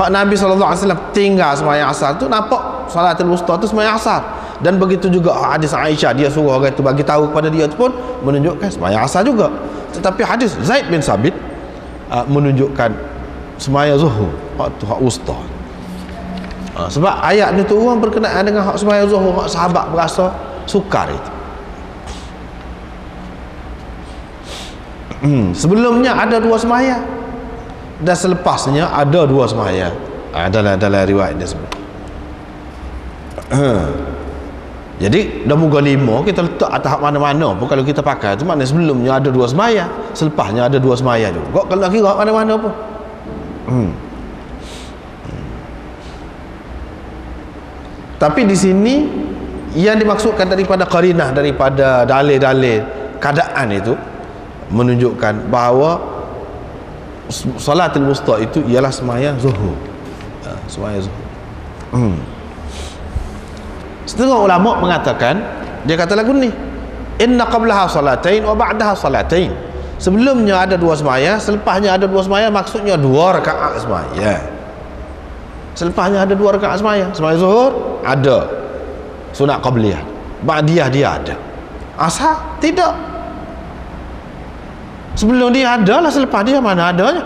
Hak Nabi SAW tinggal sembahyang asar tu, nampak salatil wusta tu sembahyang asar. Dan begitu juga hadis Aisyah, dia suruh orang itu bagi tahu kepada dia tu pun menunjukkan sembahyang asar juga. Tetapi hadis Zaid bin Sabit menunjukkan sembahyang zuhur, hak tu hak wusta. Sebab ayat ni turun berkenaan dengan hak sembahyang zuhur, hak sahabat berasa sukar itu. Sebelumnya ada dua sembahyang dan selepasnya ada dua sembahyang. Dalam riwayat dia sebut. Jadi dah muka 5 kita letak atas mana-mana pun kalau kita pakai tu, maknanya sebelumnya ada dua sembahyang, selepasnya ada dua sembahyang juga kalau nak kira mana-mana pun. Tapi di sini yang dimaksudkan daripada qarinah, daripada dalil-dalil keadaan itu menunjukkan bahawa salatul wusta itu ialah sembahyang zuhur. Sembahyang zuhur. Setengah ulama mengatakan, dia kata lagu ni, inna qablaha salatain wa ba'daha salatain. Sebelumnya ada dua sembahyang, selepasnya ada dua sembahyang, maksudnya 2 rakaat sembahyang. Selepasnya ada 2 rakaat sembahyang. Sembahyang zuhur ada. sunat qabliyah. Ba'diyah dia ada, asar tidak. Sebelum dia ada lah, selepas dia mana adanya.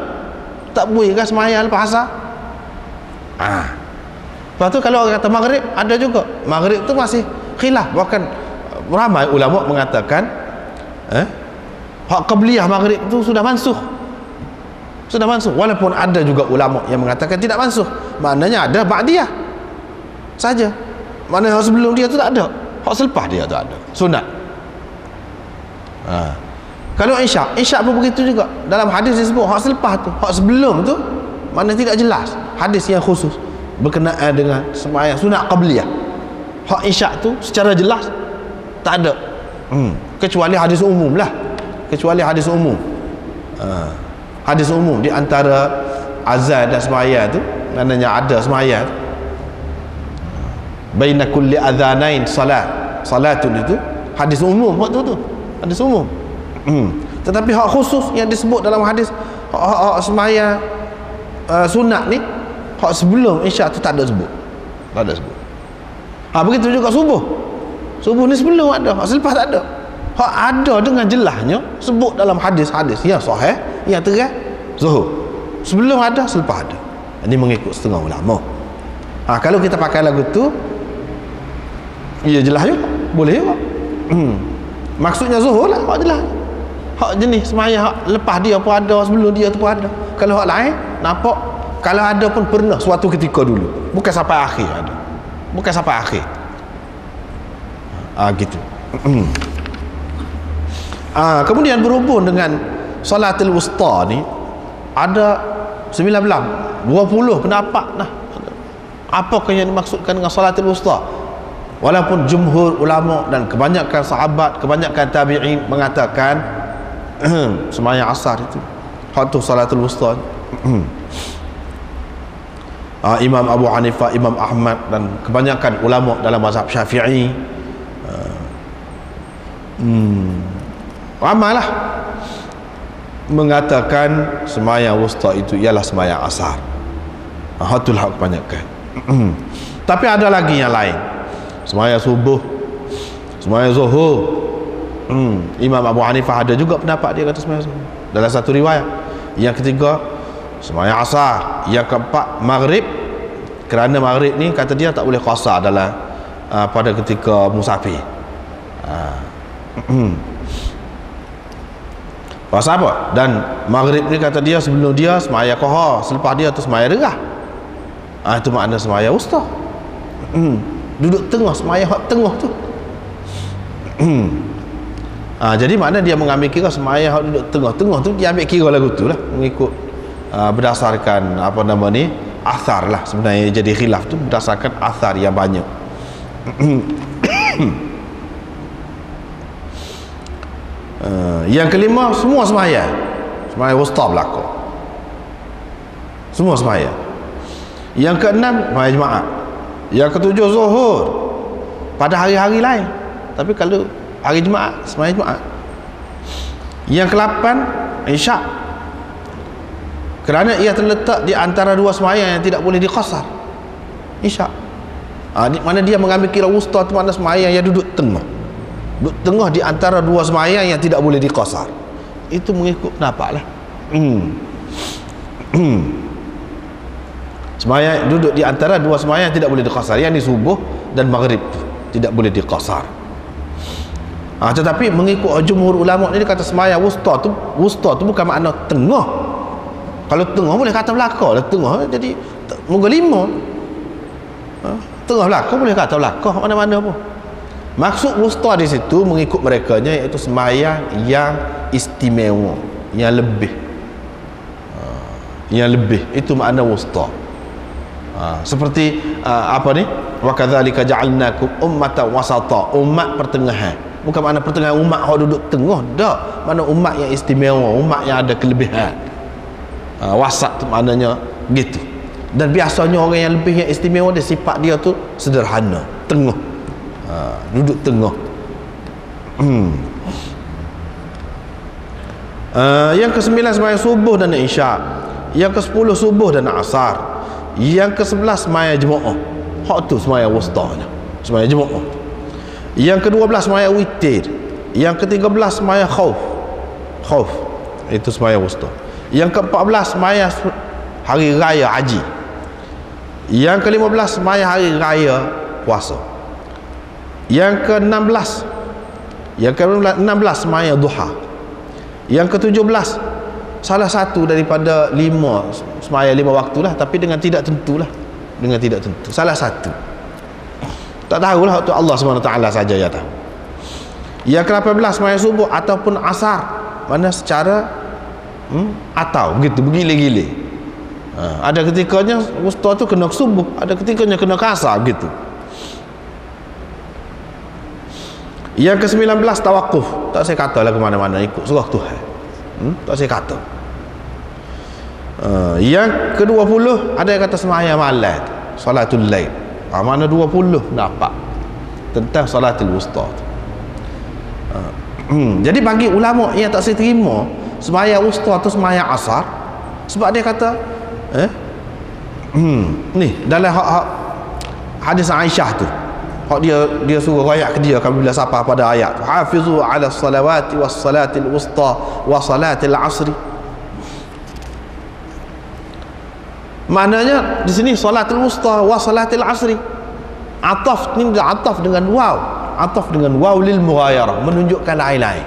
Tak boleh kan semaya lepas asar. Lepas tu kalau orang kata maghrib, ada juga. Maghrib tu masih khilaf. Bahkan ramai ulama mengatakan hak qabliyah maghrib tu sudah mansuh. Sudah mansuh. Walaupun ada juga ulama yang mengatakan tidak mansuh. Maknanya ada ba'diyah saja. Maknanya hak sebelum dia tu tak ada, hak selepas dia tu ada sunat. Kalau isyak pun begitu juga. Dalam hadis disebut hak selepas tu, hak sebelum tu mana tidak jelas. Hadis yang khusus berkenaan dengan sembahyang sunat qabliyah. Hak isyak tu secara jelas tak ada. Kecuali hadis umum lah. Kecuali hadis umum. Hadis umum di antara azan dan sembahyang tu, maknanya ada sembahyang baina kulli adzanain salatun, itu hadis umum. Hak tu hadis umum. Tetapi hak khusus yang disebut dalam hadis hak sembahyang sunat ni, hak sebelum isyak tu tak ada sebut. Tak ada sebut. Begitu juga subuh. Subuh ni sebelum ada, hak selepas tak ada. Hak ada dengan jelasnya sebut dalam hadis-hadis yang sahih, yang terang. Zuhur sebelum ada, selepas ada. Ini mengikut setengah ulama. Kalau kita pakai lagu tu, ya jelas juga, boleh juga. Maksudnya zuhur lah, hak jelas. Hak jenis sembahyang hak lepas dia pun ada, sebelum dia tu pun ada. Kalau hak lain nampak, kalau ada pun pernah suatu ketika dulu, bukan sampai akhir ada, bukan sampai akhir. Gitu. Kemudian berhubung dengan salatul wusta ni, ada 19, 20 pendapat nah. Apakah yang dimaksudkan dengan salatul wusta? Walaupun jumhur ulama dan kebanyakan sahabat, kebanyakan tabi'in mengatakan sembahyang asar itu hak tu salatul wusta. Imam Abu Hanifah, Imam Ahmad dan kebanyakan ulama dalam mazhab Syafi'i ramailah mengatakan sembahyang wusta itu ialah sembahyang asar. Hatul hak kebanyakan. Tapi ada lagi yang lain, sembahyang subuh, sembahyang zuhur. Imam Abu Hanifah ada juga pendapat dia kata sembahyang subuh dalam satu riwayat. Yang ketiga sembahyang asar. Yang keempat maghrib, kerana maghrib ni kata dia tak boleh qasar dalam pada ketika musafir. Pasal apa? Dan maghrib ni kata dia sebelum dia sembahyang qahar, selepas dia tu sembahyang derah. Itu makna sembahyang wusta. Duduk tengah, sembahyang hak tengah tu. Jadi makna dia mengambil kira sembahyang hak duduk tengah-tengah tu, dia ambil kira lagu tu lah, mengikut berdasarkan apa nama ni, athar lah. Sebenarnya jadi khilaf tu berdasarkan athar yang banyak. Yang kelima, semua sembahyang wusta berlaku, semua sembahyang. Yang keenam, sembahyang jemaah. Yang ketujuh, zuhur pada hari-hari lain, tapi kalau hari Jumaat, sembahyang Jumaat. Yang ke-8, isyak, kerana ia terletak di antara dua sembahyang yang tidak boleh diqasar. Isyak. Mana dia mengambil kira wusta tu makna sembahyang yang duduk tengah. Duduk tengah di antara dua sembahyang yang tidak boleh diqasar. Itu mengikut pendapat lah. Sembahyang duduk di antara dua sembahyang yang tidak boleh diqasar, yang di subuh dan maghrib tidak boleh diqasar. Tetapi mengikut jumhur ulama ni, dia kata sembahyang wusta tu bukan makna tengah. Kalau tengah boleh kata belakang lah, tengah jadi muka 5. Tengah belakang boleh kata belakang mana-mana pun. Maksud wusta di situ mengikut merekanya iaitu sembahyang yang istimewa, yang lebih. Yang lebih itu makna wusta. Seperti apa ni, wa kadzalika ja'alnakum ummatan wasata, umat pertengahan. Bukan makna pertengahan umat hak duduk tengah, dak. Mana umat yang istimewa, umat yang ada kelebihan. Wasat tu maknanya gitu. Dan biasanya orang yang lebih yang istimewa, dia sifat dia tu sederhana, tengah. Duduk tengah. Yang ke-9 sembahyang subuh dan isyak. Yang ke-10 subuh dan asar. Yang ke-11 sembahyang jemaah. Hak tu sembahyang wustanya. sembahyang Jumaat. Yang ke-12 sembahyang witir. Yang ke-13 sembahyang khauf, itu sembahyang wusta. Yang ke-14 sembahyang hari raya haji. Yang ke-15 sembahyang hari raya puasa. Yang ke-16 sembahyang duha. Yang ke-17 salah satu daripada 5 sembahyang 5 waktu lah, tapi dengan tidak tentu lah, dengan tidak tentu, salah satu, tak tahulah, itu Allah SWT saja yang tahu. Yang ke-18 sembahyang subuh ataupun asar, mana secara atau begitu bergile-gile. Ada ketikanya wusta tu kena subuh, ada ketikanya kena asar begitu. Yang ke-19 tawakuf, tak saya kata lah ke mana-mana, ikut surah Tuhan. Tak saya kata. Yang ke-20 ada yang kata sembahyang malam, salatul lail. Mana 20 dapat tentang salatul wusta. Jadi bagi ulama yang tak saya terima sembahyang wusta tu sembahyang asar, sebab dia kata ni dalam hadis Aisyah tu, hak dia suruh rakyat ke dia apabila sampai pada ayat tu, hafizu ala salawati was salatil wusta wa salatil asri. Maknanya di sini salatul wusta wa salatil asri, ataf ni ataf dengan waw, ataf dengan waw lil mughayarah, menunjukkan lain-lain.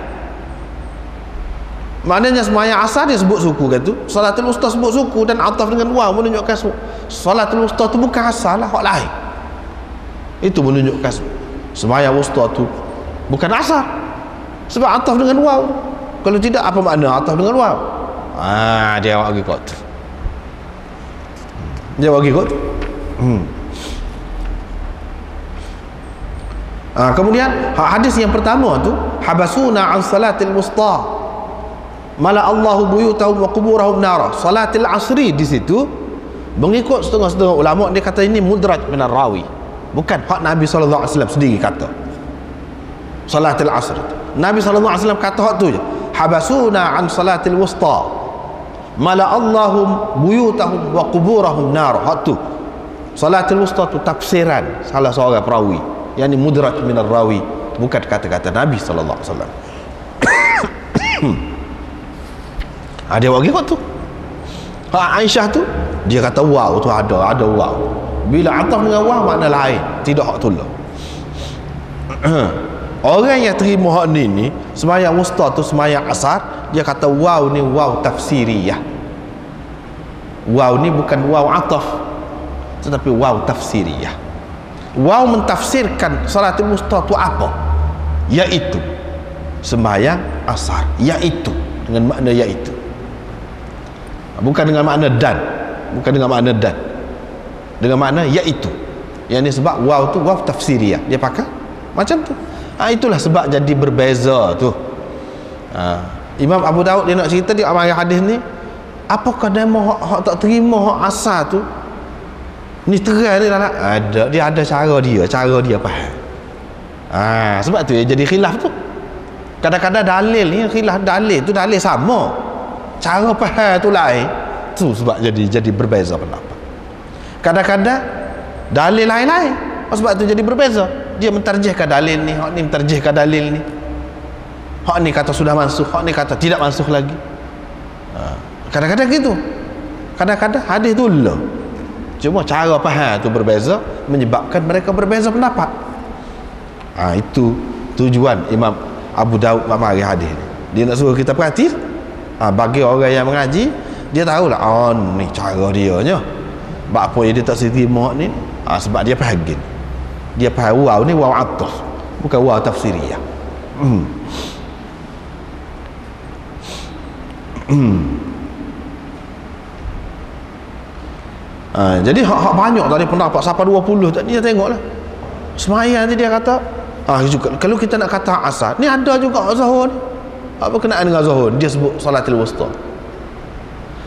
Maknanya sembahyang asar dia sebut suku kan tu, salatul wusta sebut suku, dan ataf dengan waw menunjukkan salatul wusta tu bukan asar lah, hak lain. Itu menunjukkan sembahyang wusta tu bukan asar, sebab ataf dengan waw. Kalau tidak, apa makna ataf dengan waw? Dia awak pergi kot, dia bagi kot. Kemudian hadis yang pertama tu, habasuna an salatil wusta mala Allahu buyutahum wa quburahum nara. Salatil asri di situ mengikut setengah-setengah ulama, dia kata ini mudraj minar rawi, bukan hak Nabi sallallahu alaihi wasallam sendiri kata salatil asr. Nabi sallallahu alaihi wasallam kata hak tu je, habasuna an salatil wusta mala Allahum buyutahum wa quburahum nar. Hak tu salatul wusta tu tafsiran salah seorang perawi, yakni mudraj minar rawi, bukan kata-kata Nabi sallallahu alaihi wasallam. Dia bagi kot tu. Aisyah tu dia kata waw tu ada waw. Bila ataf dengan waw makna lain, tidak hak tu lah. Orang yang terima hak ni sembahyang wusta tu sembahyang asar, dia kata waw ni waw tafsiriyah. Waw ni bukan waw ataf, tetapi waw tafsiriyah. Waw mentafsirkan salatul wusta tu apa? Yaitu sembahyang asar, yaitu dengan makna yaitu, bukan dengan makna dan, bukan dengan makna dan, dengan makna yaitu. Yang ni sebab waw tu waw tafsiriyah, dia pakai macam tu. Itulah sebab jadi berbeza tu. Imam Abu Daud dia nak cerita, dia amal hadis ni, apakah demo hak tak terima hak asal tu ni terang ni lah, dia ada cara dia faham. Sebab tu jadi khilaf tu. Kadang-kadang dalil ni khilaf, dalil tu dalil sama, cara faham tu lain, tu sebab jadi berbeza pendapat. Kadang-kadang dalil lain-lain, sebab tu jadi berbeza. Dia mentarjihkan dalil ni, hak ni mentarjihkan dalil ni, hak ni kata sudah mansuh, hak ni kata tidak mansuh lagi. Kadang-kadang gitu, kadang-kadang hadis tu lah, cuma cara faham tu berbeza, menyebabkan mereka berbeza pendapat. Itu tujuan Imam Abu Daud mari hadis ni. Dia nak suruh kita perhati, bagi orang yang mengaji, dia tahulah ni cara dia nya. Apa yang dia tak terima ni, sebab dia faham, dia faham waw ni waw ataf, bukan waw tafsiriyah. Jadi hak banyak tadi pendapat sampai 20 tadi, dia tengoklah semaya ni dia kata juga, kalau kita nak kata asar ni ada juga zuhur ni, apa kenaan dengan zuhur, dia sebut salatul wusta.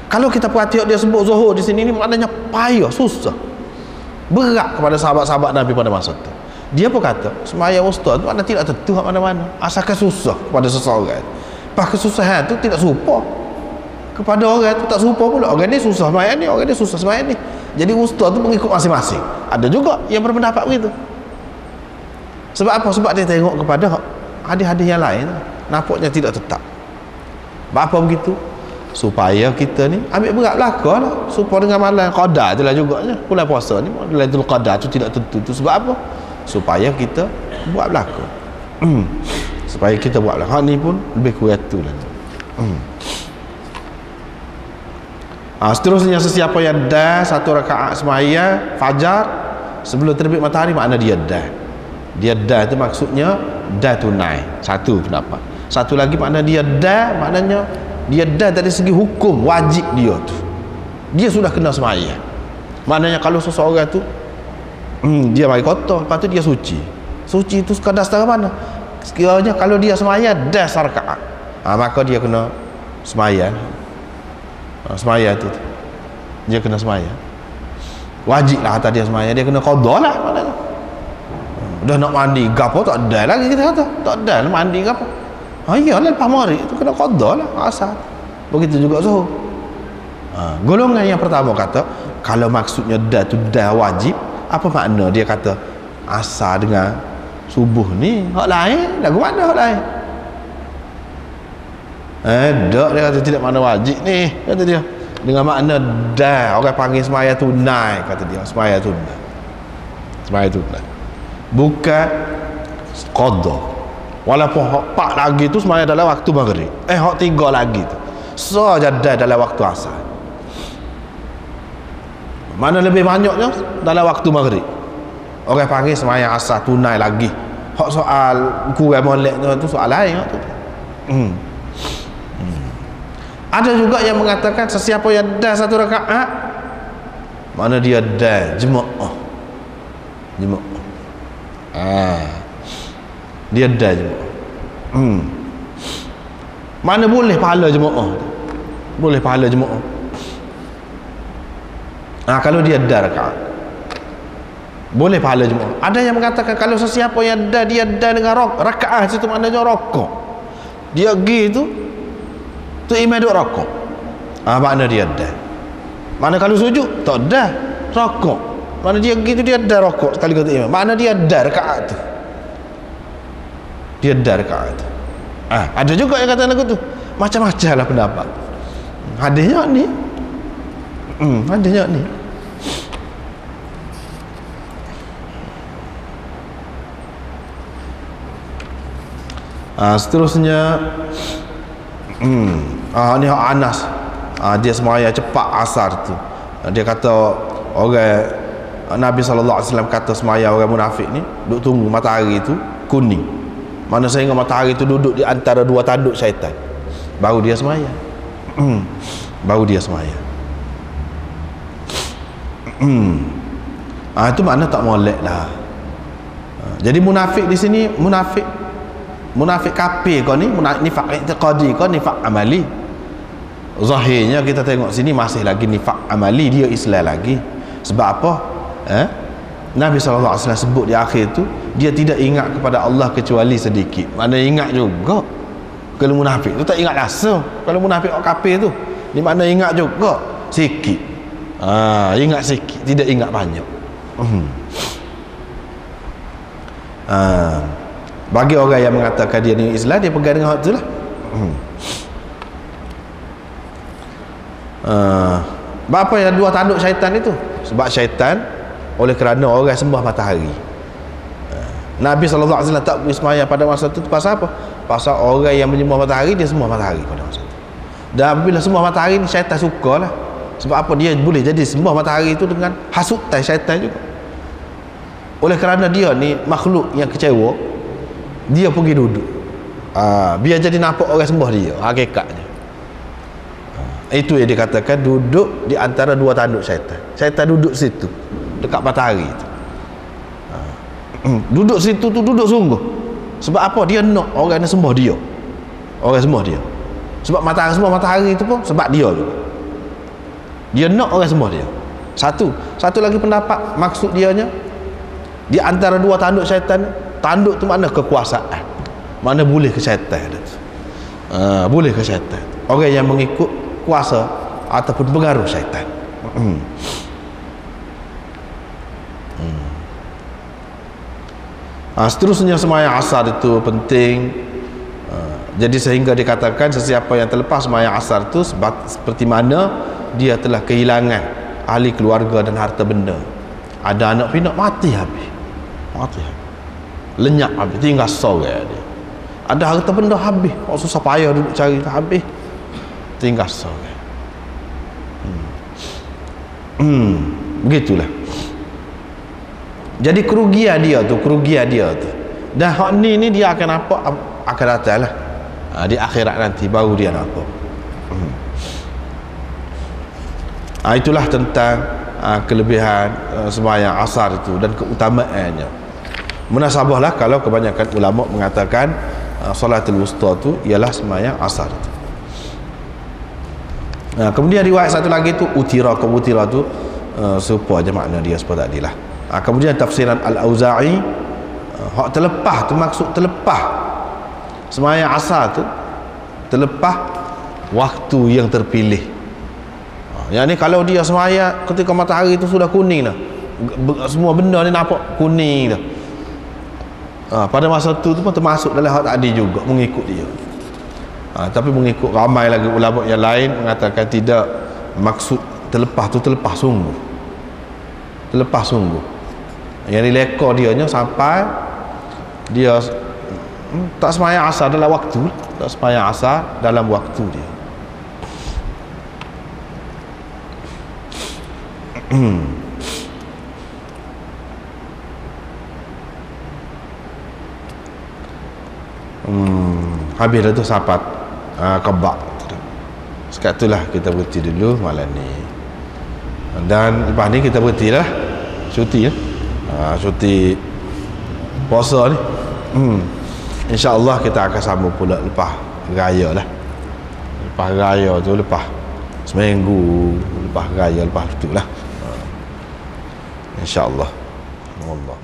Kalau kita perhati dia sebut zuhur di sini ni, maknanya payah, susah, berat kepada sahabat-sahabat Nabi pada masa tu. Dia pun kata sembahyang wusta tu makna tidak tentu kat mana-mana, asalkan susah kepada seseorang. Pas kesusahan tu tidak serupa kepada orang tu, tak serupa pula. Orang ni susah sembahyang ni, orang ni susah sembahyang ni. Jadi wusta tu mengikut masing-masing. Ada juga yang berpendapat begitu. Sebab apa? Sebab dia tengok kepada hadis-hadis yang lain, nampaknya tidak tetap. Apa begitu? Supaya kita ni ambil berat belaka lah, supaya dengan malam qadar itulah juga bulan puasa ni Lailatul Qadar tu tidak tentu. Tu sebab apa? Supaya kita buat belaka. Supaya kita buat belaka. Ni pun lebih kurang tu lah. Seterusnya, sesiapa yang dah satu rakaat sembahyang fajar sebelum terbit matahari, makna dia dah. Dia dah itu maksudnya dah tunai. Satu pendapat. Satu lagi makna dia dah, maknanya dia dah dari segi hukum wajib dia tu. Dia sudah kena sembahyang. Maknanya kalau seseorang tu dia mari kotor, lepas tu dia suci. Suci itu sekadar setara mana? Sekiranya kalau dia sembahyang dah sarakaat, maka dia kena sembahyang. Sembahyang tu dia kena sembahyang. Wajib lah atas dia sembahyang, dia kena qada lah maknanya. Dah nak mandi gapo tak ada lagi kita kata. Tak ada lah mandi gapo. Iyalah lepas maghrib itu kena qada lah asal. Begitu juga zuhur. Golongan yang pertama kata kalau maksudnya dah tu dah wajib, apa makna dia kata asar dengan subuh ni hak lain, lagu mana hak lain? Dak, dia kata tidak makna wajib ni, kata dia. Dengan makna dah, orang panggil sembahyang tunai, kata dia. Sembahyang tunai. Sembahyang tunai. Bukan qada. Walaupun hak 4 lagi tu sembahyang dalam waktu maghrib. Hak 3 lagi tu saja dah dalam waktu asar. Mana lebih banyaknya dalam waktu maghrib. Orang panggil sembahyang asar tunai lagi. Hak soal kurang molek tu soal lain tu. Ada juga yang mengatakan sesiapa yang dah satu rakaat, mana dia dah jemaah. Dia dah jemaah. Mana boleh pahala jemaah. Boleh pahala jemaah. Kalau dia dah rakaat, boleh pahala jemaah. Ada yang mengatakan kalau sesiapa yang dah, dia dah dengan rakaat situ maknanya rokok. Dia pergi tu imam duk rokok. Makna dia dah. Mana kalau sujud tak dah rokok. Mana dia gitu dia dah rokok sekali kata imam. Makna dia dah rakaat tu. Dia dah rakaat tu. Ada juga yang kata lagu tu. Macam-macam lah pendapat. Hadisnya ni. Hadisnya ni. Seterusnya ni Anas, dia sembahyang cepat asar tu. Dia kata orang Nabi SAW kata sembahyang orang munafik ni duk tunggu matahari tu kuning, mana sehingga matahari tu duduk di antara dua tanduk syaitan, baru dia sembahyang. Baru dia sembahyang. Itu makna tak molek lah. Jadi munafik di sini munafik kafir kau ni, nifak i'tiqadi kau, nifak amali. Zahirnya kita tengok sini masih lagi nifak amali, dia Islam lagi. Sebab apa? Nabi SAW sebut di akhir tu, dia tidak ingat kepada Allah kecuali sedikit. Mana ingat juga. Kalau munafik tu tak ingat langsung. Kalau munafik orang kafir tu, di mana ingat juga sikit. Ingat sikit, tidak ingat banyak. Bagi orang yang mengatakan dia ni Islam, dia pegang dengan hak tu lah. Apa yang dua tanduk syaitan itu? Sebab syaitan oleh kerana orang sembah matahari. Nabi SAW tak boleh sembahyang pada masa itu pasal apa? Pasal orang yang menyembah matahari, dia sembah matahari pada masa itu. Dan bila sembah matahari ni syaitan suka lah. Sebab apa? Dia boleh jadi sembah matahari itu dengan hasutan syaitan juga. Oleh kerana dia ni makhluk yang kecewa, dia pergi duduk, biar jadi nampak orang sembah dia hakikatnya. Itu yang dikatakan duduk di antara dua tanduk syaitan. Syaitan duduk situ dekat matahari itu. Duduk situ tu duduk sungguh. Sebab apa? Dia nak orang yang sembah dia. Orang sembah dia. Sebab matahari sembah matahari itu pun sebab dia juga. Dia nak orang sembah dia. Satu lagi pendapat, maksud dianya di antara dua tanduk syaitan. Tanduk tu makna kekuasaan, mana boleh ke syaitan. Boleh ke syaitan, orang yang mengikut kuasa ataupun pengaruh syaitan. Seterusnya sembahyang asar itu penting. Jadi sehingga dikatakan sesiapa yang terlepas sembahyang asar itu seperti mana dia telah kehilangan ahli keluarga dan harta benda. Ada anak pinak mati habis. Lenyap habis, tinggal sorang dia. Ada harta benda habis, susah payah duduk cari habis, tinggal sorang. Begitulah. Jadi kerugian dia tu. Dan hak ni dia akan nampak akan datang lah. Di akhirat nanti baru dia nampak. Itulah tentang kelebihan sembahyang asar itu dan keutamaannya. Munasabahlah kalau kebanyakan ulama mengatakan salatul wusta tu ialah sembahyang asar itu. Kemudian riwayat satu lagi tu utira tu serupa aja makna dia seperti tadilah. Kemudian tafsiran Al-Auza'i, hak terlepas tu maksud terlepas sembahyang asar tu terlepas waktu yang terpilih. Yang ni kalau dia sembahyang ketika matahari tu sudah kuning dah, semua benda ni nampak kuning dah, pada masa tu pun termasuk dalam hak tadi juga mengikut dia. Tapi mengikut ramai lagi ulama yang lain mengatakan tidak, maksud terlepas tu terlepas sungguh. Yang dileka dianya sampai dia tak sembahyang asar dalam waktu, dia. Habis dah tu sapat kebak. Sekarang itulah kita berhenti dulu malam ni. Dan lepas ni kita berhenti lah cuti cuti puasa ni. InsyaAllah kita akan sambung pula lepas raya lah. Lepas raya tu, lepas seminggu lepas raya, lepas tu lah. InsyaAllah. Allah.